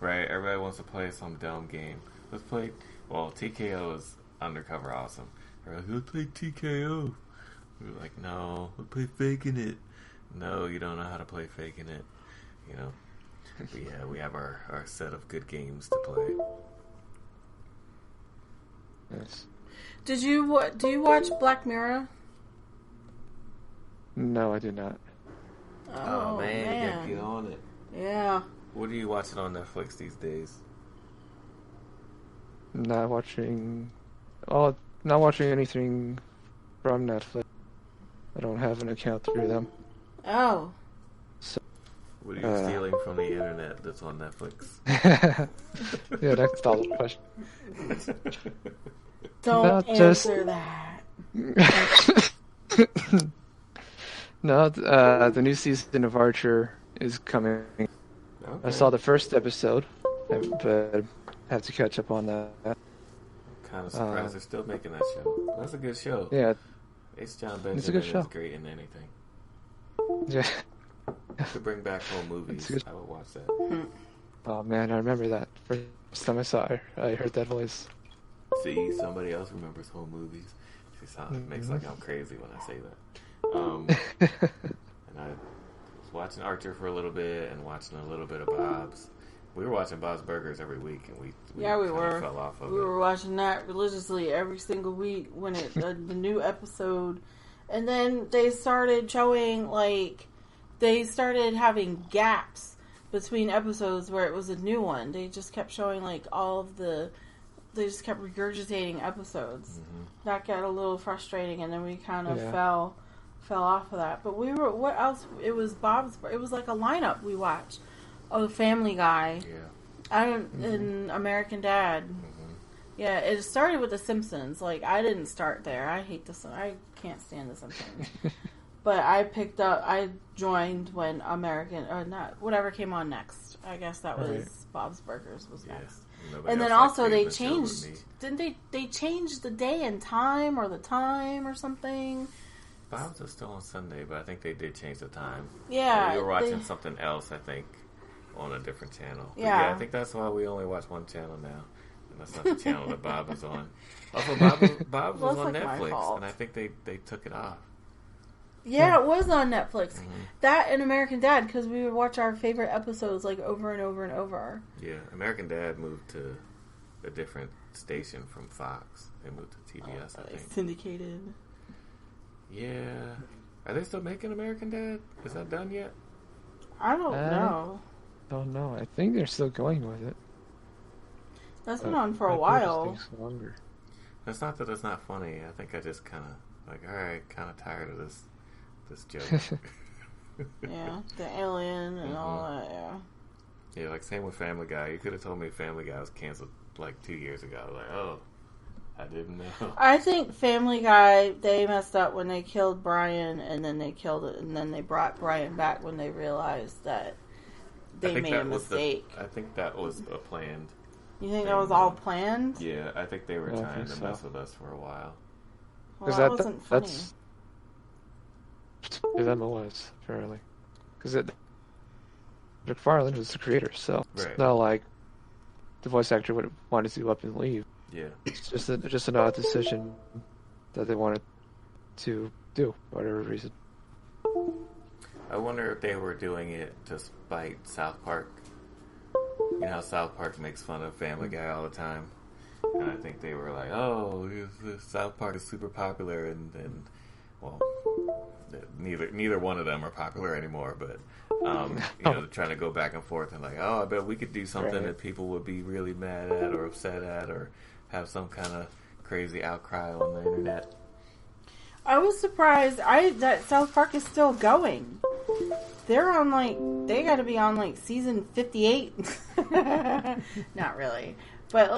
Right, everybody wants to play some dumb game. Let's play. Well, TKO is undercover awesome. They're like, let's play TKO. We're like, no, let's play Faking It. No, you don't know how to play Faking It. You know. But yeah, we have our set of good games to play. Yes. Do you watch Black Mirror? No, I did not. Oh man, you gotta get on it. Yeah. What are you watching on Netflix these days? Not watching anything from Netflix. I don't have an account through them. Oh. So, What are you stealing from the internet that's on Netflix? yeah, that's all the question. Don't answer that. No, the new season of Archer is coming. Okay. I saw the first episode, but have to catch up on that. Kind of surprised they're still making that show. That's a good show. Yeah, H. John Benjamin it's a good show. is great in anything. Yeah. To bring back home movies, I would watch that. Oh man, I remember that. First time I saw her, I heard that voice. See, somebody else remembers home movies. It makes like I'm crazy when I say that. And I was watching Archer for a little bit and watching a little bit of Bob's. We were watching Bob's Burgers every week, and we were. Fell off of we were watching that religiously every single week when the new episode, and then they started showing they started having gaps between episodes where it was a new one. They just kept showing they just kept regurgitating episodes. Mm-hmm. That got a little frustrating, and then we kind of fell off of that. But what else? It was it was like a lineup we watched. Oh, Family Guy. Yeah. And American Dad. Mm-hmm. Yeah, it started with The Simpsons. I didn't start there. I hate I can't stand The Simpsons. But I joined when whatever came on next. I guess that was Bob's Burgers was next. And then also they changed, didn't they changed the day and time or the time or something? Bob's is still on Sunday, but I think they did change the time. Yeah. We were watching something else, I think, on a different channel. Yeah. I think that's why we only watch one channel now. And that's not the channel that Bob is on. Also, Bob was on Netflix, and I think they took it off. Yeah, it was on Netflix. Mm-hmm. That and American Dad, because we would watch our favorite episodes over and over and over. Yeah, American Dad moved to a different station from Fox. They moved to TBS, I think. Syndicated. Yeah. Are they still making American Dad? Is that done yet? I don't know. Don't know. I think they're still going with it. That's been on for a while. Longer. It's not that it's not funny. I think I just kind of alright, kind of tired of this joke. Yeah, the alien and all that. Yeah. Yeah, same with Family Guy. You could have told me Family Guy was canceled 2 years ago. Oh, I didn't know. I think Family Guy, they messed up when they killed Brian, and then they killed it, and then they brought Brian back when they realized that they made a mistake. I think that was a planned. You think that was all planned? Yeah, I think they were trying to mess with us for a while. Well, that wasn't funny. That's them it was, apparently. Because McFarlane was the creator, so it's not like the voice actor would have wanted to up and leave. Yeah. It's just an odd decision that they wanted to do, for whatever reason. I wonder if they were doing it to spite South Park. You know how South Park makes fun of Family Guy all the time? And I think they were like, oh, South Park is super popular, and well, neither one of them are popular anymore, but they're trying to go back and forth and I bet we could do something that people would be really mad at or upset at or have some kind of crazy outcry on the internet. I was surprised that South Park is still going. They're on they got to be on season 58. Not really, but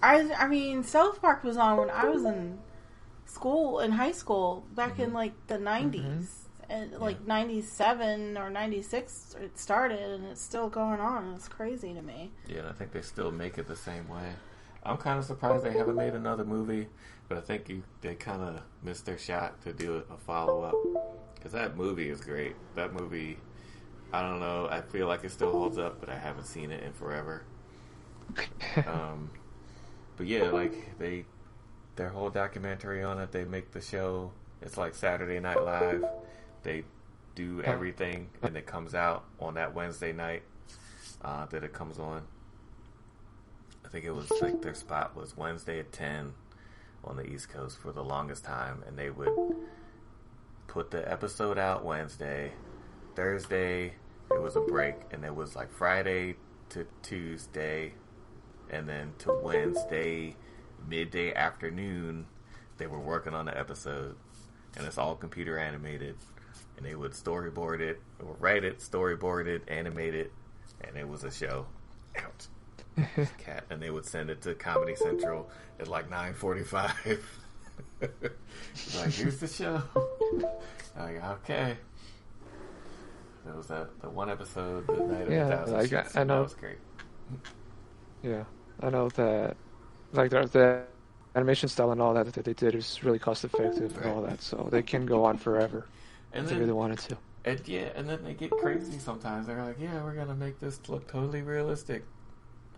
I mean South Park was on when I was in high school back in the 90s and 97 or 96 it started, and it's still going on. It's crazy to me. Yeah, I think they still make it the same way. I'm kind of surprised they haven't made another movie, but I think they kind of missed their shot to do a follow-up, because that movie is great. That movie, I don't know, I feel like it still holds up, but I haven't seen it in forever. But yeah, their whole documentary on it, they make the show, it's like Saturday Night Live. They do everything, and it comes out on that Wednesday night that it comes on. I think it was their spot was Wednesday at 10 on the East Coast for the longest time, and they would put the episode out Wednesday. Thursday, it was a break, and it was Friday to Tuesday, and then to Wednesday midday afternoon, they were working on the episode, and it's all computer animated. and they would storyboard it, or write it, storyboard it, animate it, and it was a show. Ouch. Cat, and they would send it to Comedy Central at like 9:45. Like, here's the show. Like, okay. There was the one episode, the night of 1,000. I know. That was great. Yeah, I know that. Like the animation style and all that they did is really cost effective and all that, so they can go on forever if they really wanted to. And then they get crazy sometimes. They're like, "Yeah, we're gonna make this look totally realistic."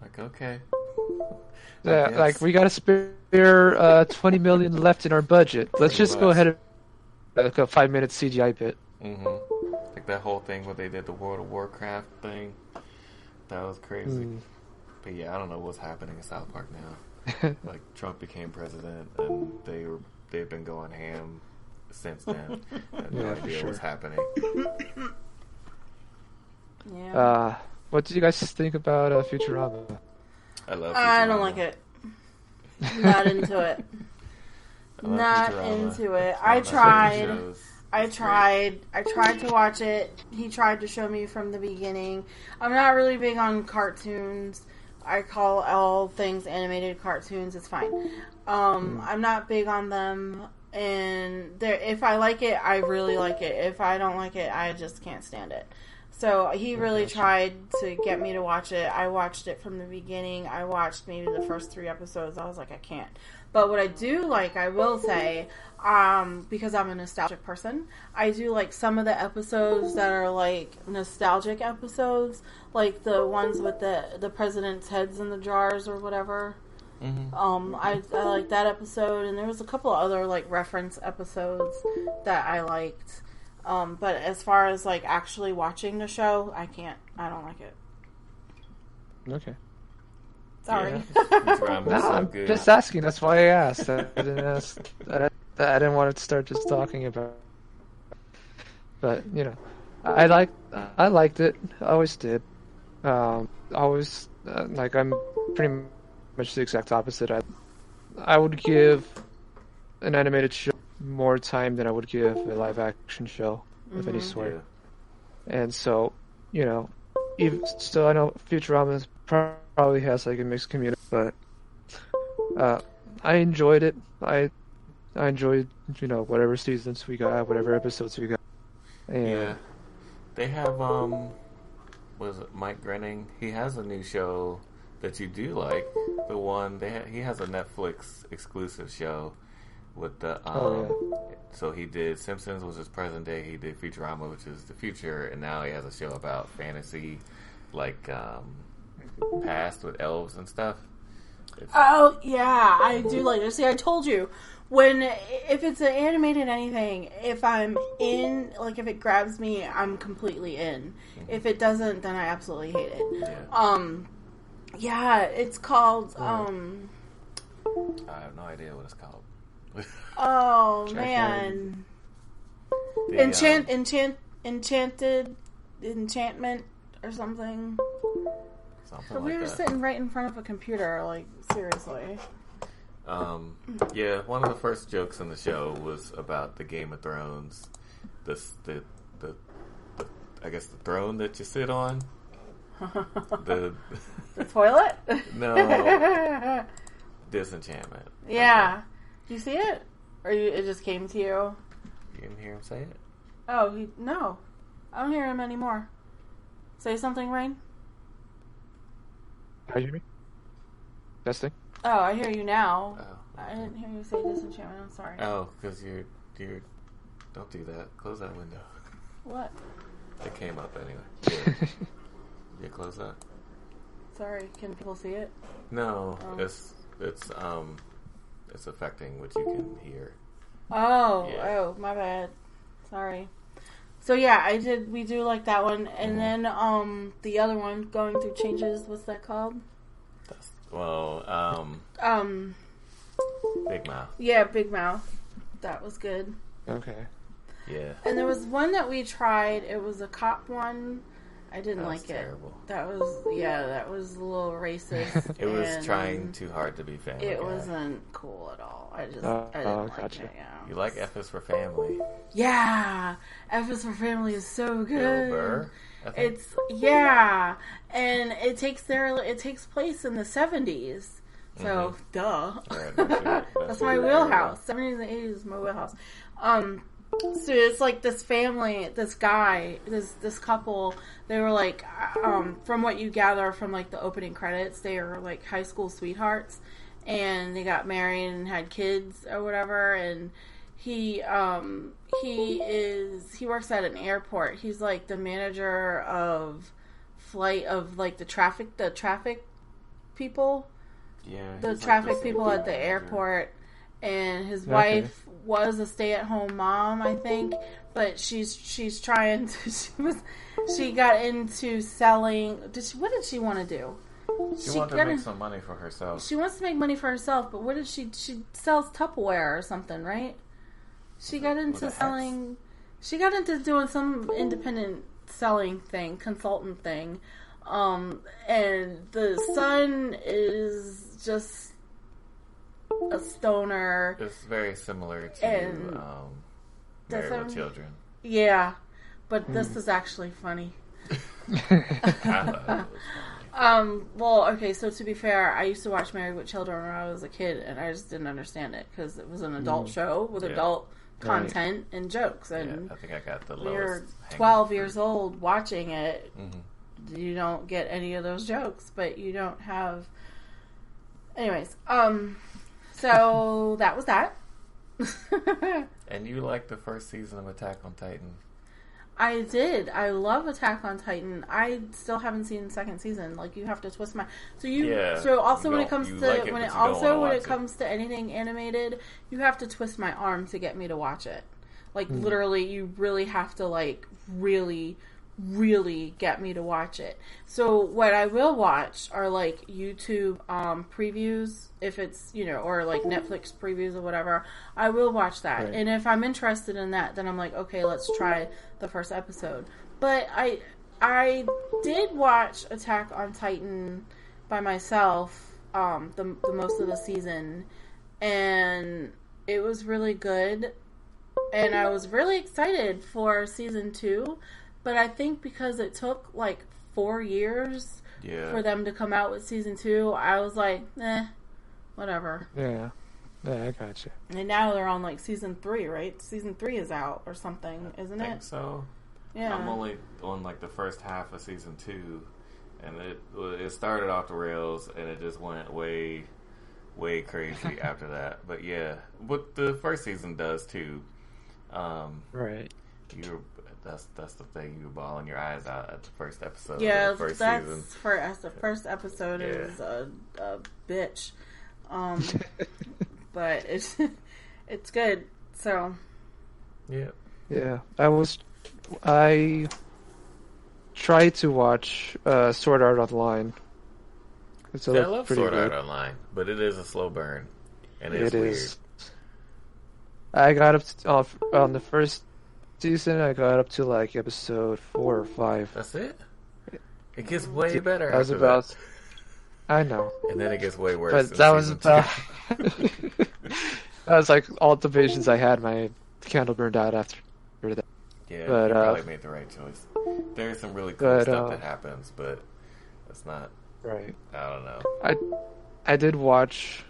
Like, okay. Yeah, like we got to spare $20 million left in our budget. Let's just go ahead and like a 5-minute CGI bit. Mm-hmm. Like that whole thing where they did the World of Warcraft thing. That was crazy. But yeah, I don't know what's happening in South Park now. Like Trump became president, and they've been going ham since then. I have no idea what's happening. Yeah. What do you guys think about Futurama? I love Futurama. I don't like it. Not into it. Not into it. I tried to watch it. He tried to show me from the beginning. I'm not really big on cartoons. I call all things animated cartoons. It's fine. I'm not big on them. And if I like it, I really like it. If I don't like it, I just can't stand it. So he really tried to get me to watch it. I watched it from the beginning. I watched maybe the first 3 episodes. I was like, I can't. But what I do like, I will say, because I'm a nostalgic person, I do like some of the episodes that are like nostalgic episodes, like the ones with the president's heads in the jars or whatever. Mm-hmm. I like that episode, and there was a couple of other like reference episodes that I liked. But as far as like actually watching the show, I can't. I don't like it. Okay. Sorry. Yeah. No, I'm just asking. That's why I asked. I didn't ask. I didn't want to start just talking about. But you know, I liked it. I always did. Always like I'm pretty much the exact opposite. I would give an animated show more time than I would give a live action show of any sort. Yeah. And so, you know, I know Futurama probably has like a mixed community, but I enjoyed it. I enjoyed, you know, whatever seasons we got, whatever episodes we got. And yeah. They have was it Mike Grenning? He has a new show that you do like. The one he has a Netflix exclusive show with the so he did Simpsons, which is present day. He did Futurama, which is the future, and now he has a show about fantasy, like past with elves and stuff. Oh yeah, I do like this. See, I told you if it's an animated anything, if I'm in, like if it grabs me, I'm completely in. Mm-hmm. If it doesn't, then I absolutely hate it. Yeah, it's called. I have no idea what it's called. Oh man, enchantment or something. Something we like were that. sitting right in front of a computer, like seriously. Yeah, one of the first jokes in the show was about the Game of Thrones. The I guess the throne that you sit on. The toilet? No. Disenchantment. Yeah. Okay. Do you see it? Or it just came to you? You didn't hear him say it? Oh, no. I don't hear him anymore. Say something, Rain. How you hear me? Testing? Oh, I hear you now. Oh, okay. I didn't hear you say disenchantment. I'm sorry. Oh, because you're... Don't do that. Close that window. What? It came up anyway. Yeah, close that. Sorry, can people see it? No, it's affecting what you can hear. Oh, my bad. Sorry. So yeah, we do like that one, and then the other one, Going Through Changes, what's that called? Big Mouth. Yeah, Big Mouth. That was good. Okay. Yeah. And there was one that we tried. It was a cop one, I didn't like it. Terrible. That was a little racist. It was trying too hard to be Family Guy. It wasn't cool at all. I didn't like gotcha. it. Yeah. You like F is for Family. Yeah, F is for Family is so good. Bill Burr, I think. It's and it takes place in the 70s. So duh. Right, That's my wheelhouse. 70s and 80s is my wheelhouse. So it's like this family, this guy, this couple. They were like, from what you gather from like the opening credits, they are like high school sweethearts, and they got married and had kids or whatever. And he works at an airport. He's like the manager of flight of like the traffic people. Yeah, The traffic people at the airport. And his wife was a stay-at-home mom, I think, but she's trying to. She got into selling. What did she want to do? She wanted to make some money for herself. She wants to make money for herself, but what did she? She sells Tupperware or something, right? She got into selling. She got into doing some independent selling thing, consultant thing, and the son is just a stoner. It's very similar to Married with Children. Yeah, but this is actually funny. I thought it was funny. Well, okay, so to be fair, I used to watch Married with Children when I was a kid, and I just didn't understand it because it was an adult show with adult content and jokes. And I think I got the when you're lowest. 12 years old watching it, you don't get any of those jokes, but you don't have. Anyways, so that was that. And you liked the first season of Attack on Titan? I did. I love Attack on Titan. I still haven't seen the second season. Like, you have to twist my. So also when it comes to anything animated, you have to twist my arm to get me to watch it. Like literally, you really have to like really get me to watch it. So what I will watch are like YouTube previews, if it's, or like Netflix previews or whatever. I will watch that. Right. And if I'm interested in that, then I'm like, okay, let's try the first episode. But I did watch Attack on Titan by myself the most of the season, and it was really good, and I was really excited for season 2. But I think because it took like 4 years for them to come out with season 2, I was like, whatever. Yeah, I gotcha. And now they're on like season 3, right? Season 3 is out or something, isn't it? I think so. Yeah. I'm only on like the first half of season 2, and it started off the rails, and it just went way crazy after that. But yeah, what the first season does too. Right. That's the thing. You were bawling your eyes out at the first episode. Yeah, of the first that's season. the first episode is a bitch, but it's good. So yeah. I tried to watch Sword Art Online. I love Sword Art Online, but it is a slow burn, and it's weird. I got up on the first season. I got up to like episode 4 or 5. That's it. It gets way better. I know, and then it gets way worse. But that was about. That was like all the patience I had. My candle burned out after that. Yeah, but you probably made the right choice. There's some really cool stuff that happens, but it's not right. I don't know. I did watch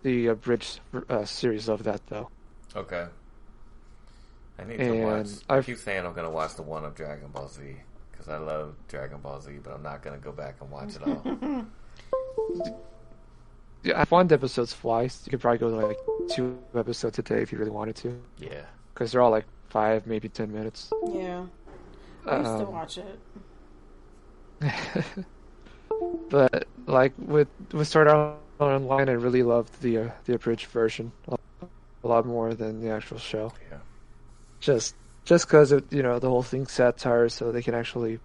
the abridged series of that though. Okay. I need to watch. I keep saying I'm going to watch the one of Dragon Ball Z because I love Dragon Ball Z, but I'm not going to go back and watch it all. Yeah, I've watched episodes twice. You could probably go to like 2 episodes a day if you really wanted to. Yeah. Because they're all like 5, maybe 10 minutes. Yeah. I used to watch it. But like with Sword Art Online, I really loved the abridged version a lot more than the actual show. Yeah. Just because the whole thing's satire, so they can actually,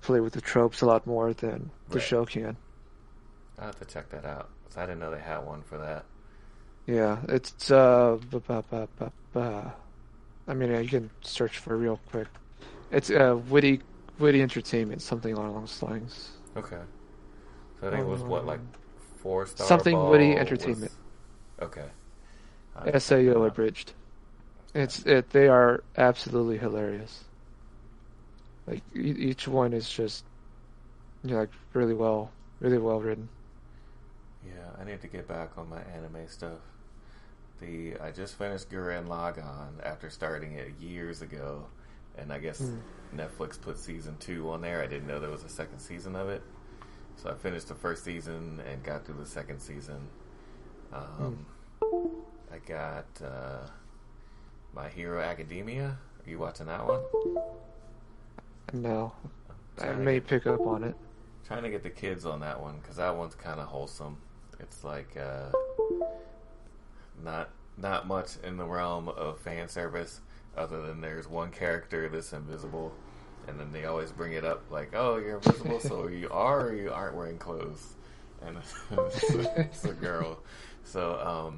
play with the tropes a lot more than the show can. I'll have to check that out. I didn't know they had one for that. Yeah, it's I mean, you can search for it real quick. It's witty witty entertainment, something along those lines. Okay. So I think it was what, like 4-star Something ball witty was- entertainment. Okay. SAO abridged. They are absolutely hilarious. Like each one is just, like really well written. Yeah, I need to get back on my anime stuff. I just finished Gurren Lagann after starting it years ago, and I guess Netflix put season 2 on there. I didn't know there was a second season of it, so I finished the first season and got through the second season. I got My Hero Academia. Are you watching that one? No, I may pick up on it. Trying to get the kids on that one because that one's kind of wholesome. It's like not much in the realm of fan service, other than there's one character that's invisible, and then they always bring it up like, "Oh, you're invisible, so you are or you aren't wearing clothes," and it's a girl. So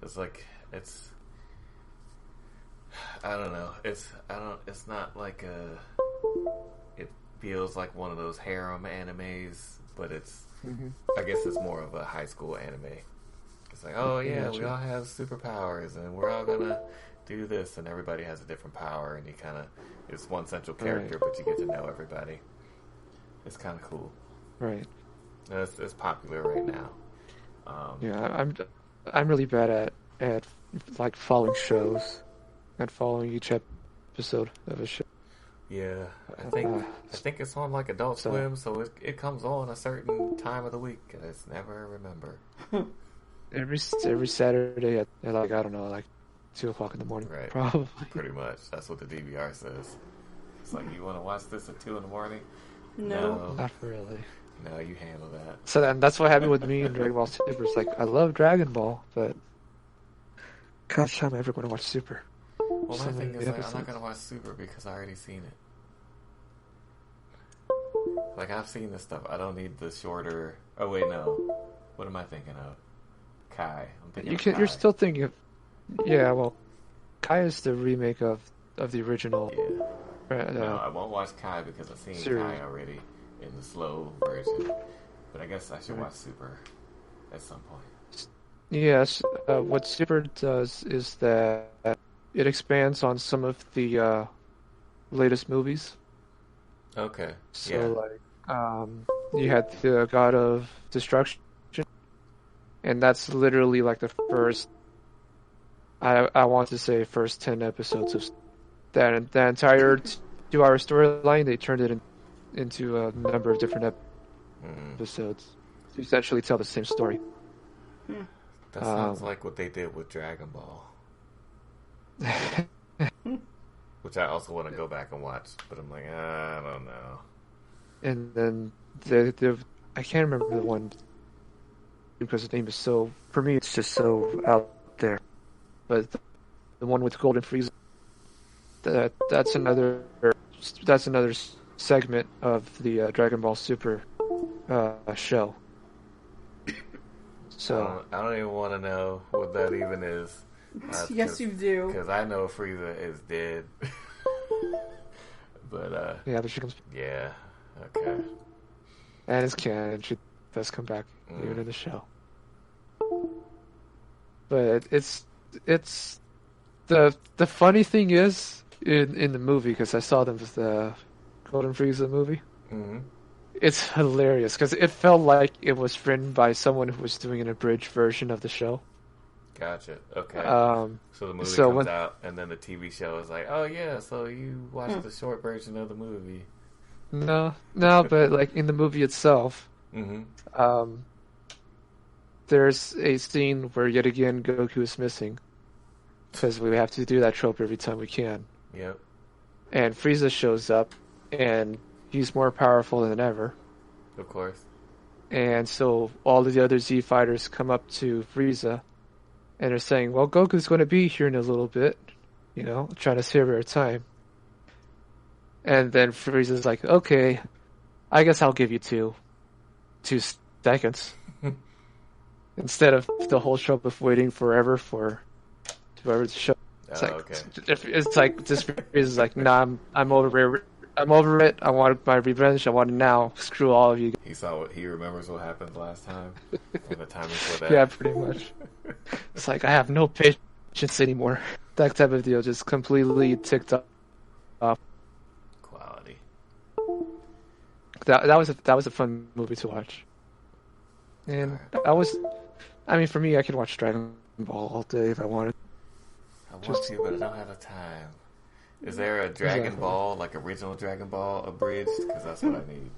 it's like I don't know. It's not like it feels like one of those harem animes, but it's I guess it's more of a high school anime. It's like, oh yeah, we all have superpowers and we're all gonna do this, and everybody has a different power, and you kind of it's one central character, but you get to know everybody. It's kind of cool. Right. And it's popular right now. I'm really bad at like following shows and following each episode of a show. Yeah, I think it's on like Adult Swim, so it comes on a certain time of the week, and I just never remember. Every Saturday at like, I don't know, like 2:00 in the morning, right? Probably. Pretty much. That's what the DVR says. It's like, you want to watch this at 2 in the morning? No, not really. No, you handle that. So that's what happened with me and Dragon Ball Super. It's like, I love Dragon Ball, but gosh, how am I ever going to watch Super? Well, my thing is, like, I'm not going to watch Super because I already seen it. Like, I've seen this stuff. I don't need the shorter... Oh, wait, no. What am I thinking of? Kai. I'm thinking of Kai. You're still thinking of... Yeah, well, Kai is the remake of the original. Yeah. No, I won't watch Kai because I've seen series. Kai already in the slow version. But I guess I should watch Super at some point. Yes. What Super does is that it expands on some of the latest movies. Okay. So, you had the God of Destruction, and that's literally like the first, I want to say, first 10 episodes of that entire 2-hour storyline. They turned it into a number of different episodes to essentially tell the same story. That sounds like what they did with Dragon Ball. Which I also want to go back and watch, but I'm like, I don't know. And then the I can't remember the one because the name is so, for me it's just so out there. But the one with Golden Frieza, that's another segment of the Dragon Ball Super show. So I don't even want to know what that even is. Yes, you do. Because I know Frieza is dead. But yeah, but she comes. Yeah. Okay. And it's canon. She does come back even in the show. But it's the funny thing is in the movie, because I saw them with the Golden Frieza movie. Mm-hmm. It's hilarious because it felt like it was written by someone who was doing an abridged version of the show. Gotcha. Okay. So the movie comes out, and then the TV show is like, oh yeah, so you watched the short version of the movie. No, but like in the movie itself, there's a scene where yet again Goku is missing because we have to do that trope every time we can. Yep. And Frieza shows up, and he's more powerful than ever. Of course. And so all of the other Z fighters come up to Frieza, and are saying, well, Goku's going to be here in a little bit, trying to save our time. And then Frieza's like, okay, I guess I'll give you two seconds. Instead of the whole show of waiting forever for whoever to show. It's like, okay. It's like, just Frieza's like, nah, I'm over I'm over it. I want my revenge. I want it now. Screw all of you. He remembers what happened last time, and the time before that. Yeah, pretty much. It's like I have no patience anymore. That type of deal just completely ticked off. Quality. That was a fun movie to watch. And for me, I could watch Dragon Ball all day if I wanted. I want to, but I don't have the time. Is there a Dragon Ball, like original Dragon Ball, abridged? Because that's what I need.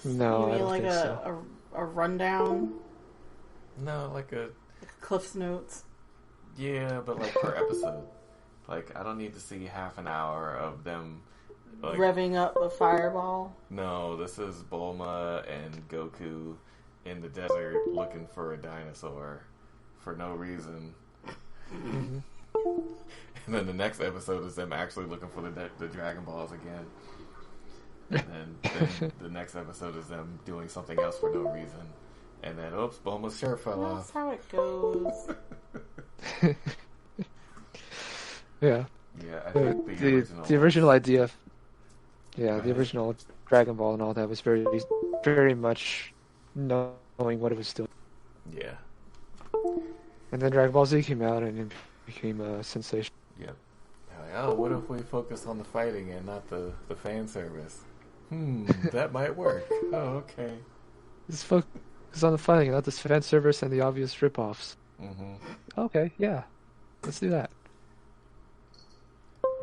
No, you I mean don't like think so. a rundown? No, like Cliff's Notes. Yeah, but like per episode. Like, I don't need to see half an hour of them like, revving up a fireball. No, this is Bulma and Goku in the desert looking for a dinosaur for no reason. Mm-hmm. And then the next episode is them actually looking for the Dragon Balls again. And then the next episode is them doing something else for no reason. And then, oops, Bulma's shirt fell off. That's how it goes. Yeah, Yeah. I think the original idea. The original Dragon Ball and all that was very, very much knowing what it was doing. Yeah. And then Dragon Ball Z came out and it became a sensation. Yep. Like, what if we focus on the fighting and not the fan service? That might work. Oh, okay. Let's focus on the fighting, not this fan service and the obvious ripoffs. Mm-hmm. Okay, yeah. Let's do that.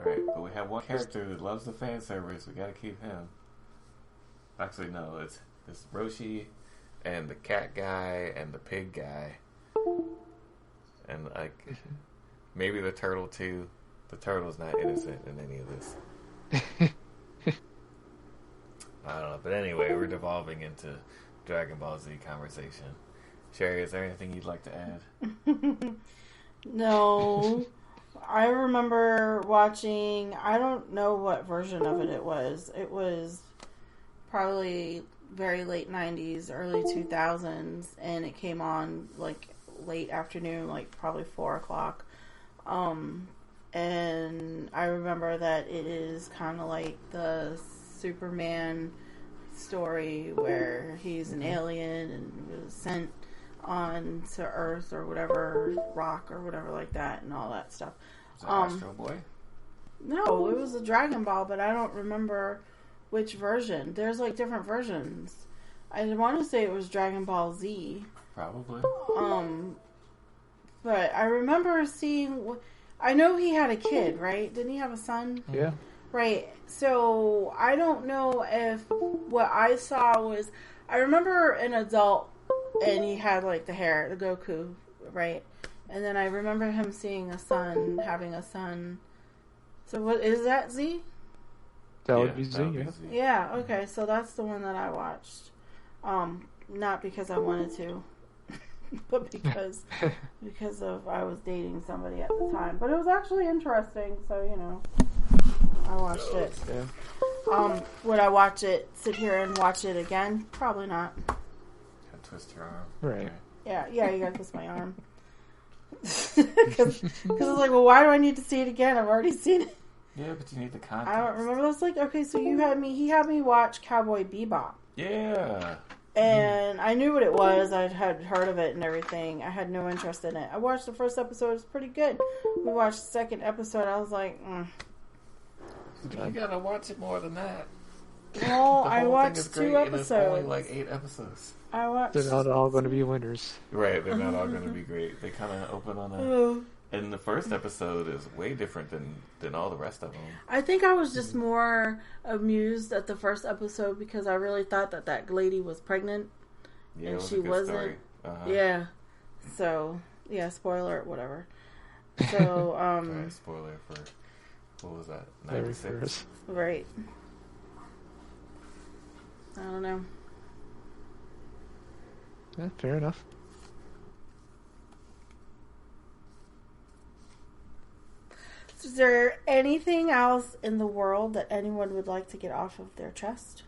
Right, but we have one character that loves the fan service. We gotta keep him. Actually, no, it's Roshi and the cat guy and the pig guy. And, like, maybe the turtle, too. The turtle's not innocent in any of this. I don't know. But anyway, we're devolving into Dragon Ball Z conversation. Sherry, is there anything you'd like to add? No. I remember watching, I don't know what version of it was. It was probably very late 90s, early 2000s, and it came on, like, late afternoon, like probably 4 o'clock. And I remember that it is kind of like the Superman story where he's an alien and was sent on to Earth or whatever, rock or whatever like that, and all that stuff. Was that Astro Boy? No, it was a Dragon Ball, but I don't remember which version. There's like different versions. I want to say it was Dragon Ball Z. Probably. But I remember seeing. I know he had a kid, right? Didn't he have a son? Yeah. Right. So I don't know if what I saw was. I remember an adult, and he had like the hair, the Goku, right? And then I remember him seeing a son, having a son. So what is that, Z? That would be Z, yeah. Yeah. Okay. So that's the one that I watched. Not because I wanted to. But because of I was dating somebody at the time. But it was actually interesting, so I watched it. Yeah. Would I sit here and watch it again? Probably not. Gotta twist your arm. Right. Yeah, you gotta twist my arm. Because it's like, well, why do I need to see it again? I've already seen it. Yeah, but you need the context. I don't remember. That's like, okay, so he had me watch Cowboy Bebop. Yeah. And I knew what it was. I had heard of it and everything. I had no interest in it. I watched the first episode. It was pretty good. We watched the second episode. I was like, You gotta watch it more than that. Well, I watched 2 episodes. And it's only like 8 episodes. They're not all going to be winners. Right, they're not all going to be great. They kind of open on a... And the first episode is way different than all the rest of them. I think I was just more amused at the first episode because I really thought that lady was pregnant. Yeah, and it was she a good wasn't. story. Uh-huh. Yeah. So, yeah, spoiler, whatever. So, Right, spoiler for, what was that, 96? Right. I don't know. Yeah, fair enough. Is there anything else in the world that anyone would like to get off of their chest?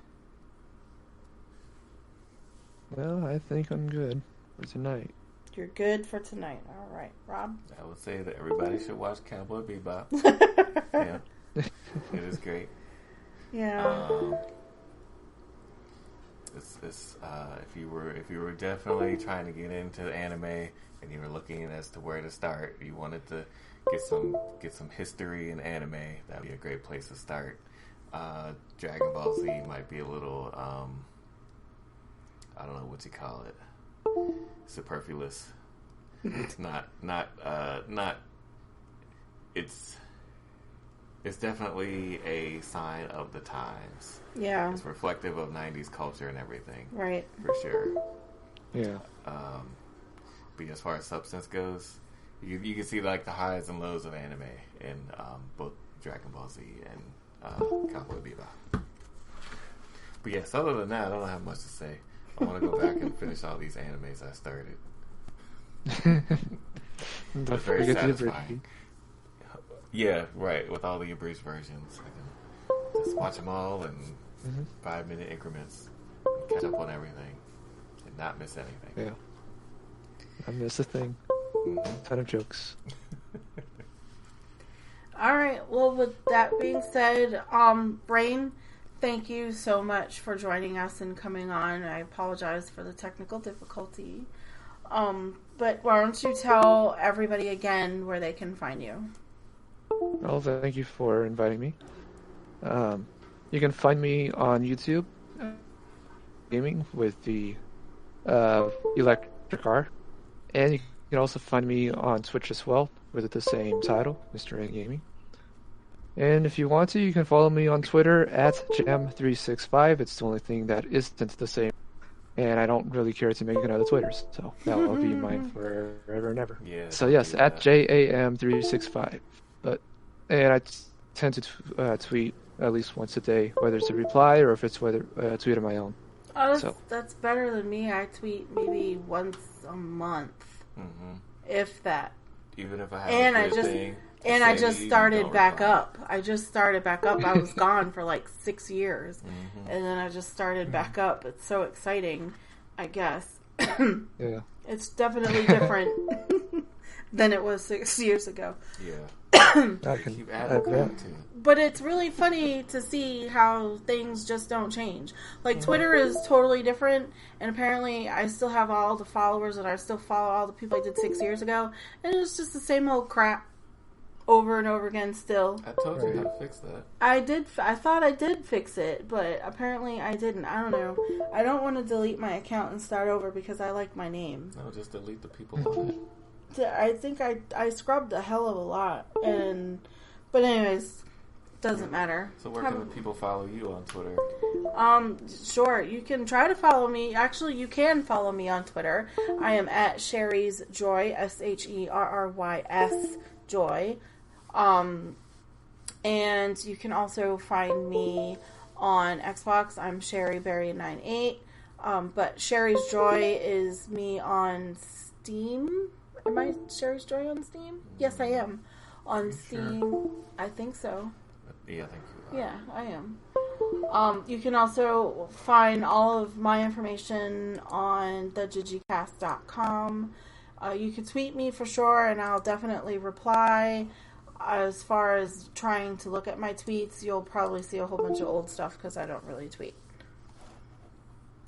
Well, I think I'm good for tonight. You're good for tonight. All right, Rob? I would say that everybody should watch Cowboy Bebop. Yeah. It is great. Yeah. If you were definitely trying to get into anime and you were looking as to where to start, you wanted to get some history in anime, that'd be a great place to start. Dragon Ball Z might be a little I don't know what you call it, superfluous. It's not it's definitely a sign of the times. Yeah. It's reflective of 90s culture and everything. Right. For sure. Yeah. But as far as substance goes, you can see like the highs and lows of anime in both Dragon Ball Z and Cowboy Bebop. But yes, other than that, I don't have much to say. I want to go back and finish all these animes I started. It's very satisfying. Yeah, right. With all the abridged versions, I can just watch them all in 5-minute increments, and catch up on everything, and not miss anything. Yeah, I miss a thing. Ton of jokes. All right. Well, with that being said, Brain, thank you so much for joining us and coming on. I apologize for the technical difficulty. But why don't you tell everybody again where they can find you? Well, thank you for inviting me. You can find me on YouTube, gaming with the electric car, and you can also find me on Twitch as well with the same title, Mr. N Gaming. And if you want to, you can follow me on Twitter at Jam365. It's the only thing that isn't the same. And I don't really care to make another Twitters, so that will be mine forever and ever. Yeah, so yes, at JAM365. And I tend to tweet at least once a day, whether it's a reply or if it's a tweet of my own. Oh, that's better than me. I tweet maybe once a month, if that. Even if I have I just started back up. I was gone for like 6 years, and then I just started back up. It's so exciting, I guess. Yeah, it's definitely different than it was 6 years ago. Yeah. keep adding But it's really funny to see how things just don't change. Like, Twitter is totally different, and apparently I still have all the followers and I still follow all the people I did 6 years ago, and it's just the same old crap over and over again still. I told you how to fix that. I thought I did fix it, but apparently I didn't. I don't know. I don't want to delete my account and start over because I like my name. No, just delete the people on it. I think I scrubbed a hell of a lot, but anyways, doesn't matter. So where can people follow you on Twitter? Sure, you can try to follow me. Actually, you can follow me on Twitter. I am at Sherry's Joy, SHERRYS Joy. And you can also find me on Xbox. I'm SherryBerry98. But Sherry's Joy is me on Steam. Am I Sherry's Joy on Steam? Yes, I am. On Steam. Sure? I think so. Yeah, I think you are. Yeah, I am. You can also find all of my information on thegigicast.com. You can tweet me for sure, and I'll definitely reply. As far as trying to look at my tweets, you'll probably see a whole bunch of old stuff because I don't really tweet.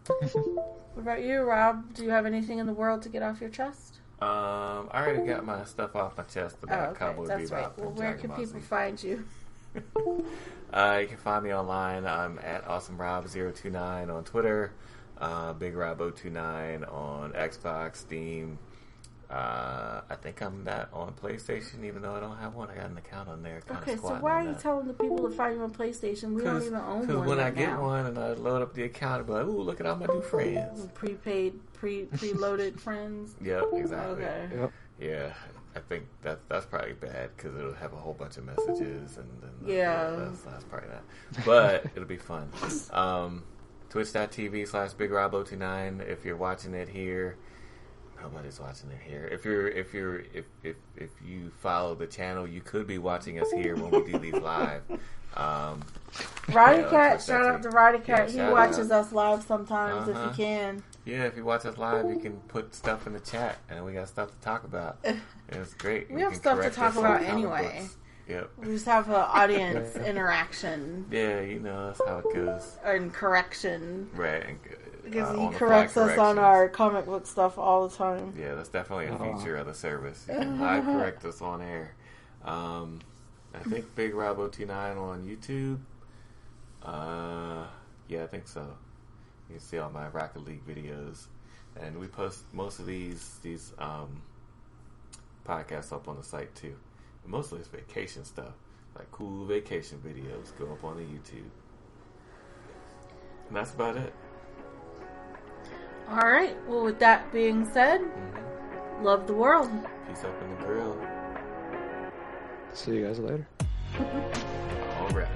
What about you, Rob? Do you have anything in the world to get off your chest? I already got my stuff off my chest about Cowboy That's Bebop. Right. Well, where can people find you? You can find me online. I'm at AwesomeRob029 on Twitter, BigRob029 on Xbox, Steam. I think I'm that on PlayStation, even though I don't have one. I got an account on there. Okay, so why are you telling the people to find you on PlayStation? We don't even own one. Because when I get one and I load up the account, I'll be like, ooh, look at all my new friends. Preloaded friends? Yep, exactly. Okay. Yep. Yeah, I think that's probably bad because it'll have a whole bunch of messages and that's probably not. But it'll be fun. Twitch.tv/BigRob029 if you're watching it here. Nobody's watching it here. If you follow the channel, you could be watching us here when we do these live. Roddy Cat, shout out to Roddy Cat. He watches us live sometimes if he can. Yeah, if you watch us live, you can put stuff in the chat, and we got stuff to talk about. It's great. We have stuff to talk about anyway. Yep. We just have an audience interaction. Yeah, you know, that's how it goes. And correction. Right. Because he corrects us on our comic book stuff all the time. Yeah, that's definitely a feature of the service. You can live correct us on air. I think Big Rob 09 on YouTube. Yeah, I think so. You can see all my Rocket League videos. And we post most of these podcasts up on the site too. And mostly it's vacation stuff. Like cool vacation videos go up on the YouTube. And that's about it. Alright, well with that being said, love the world. Peace up in the grill. See you guys later. Alright.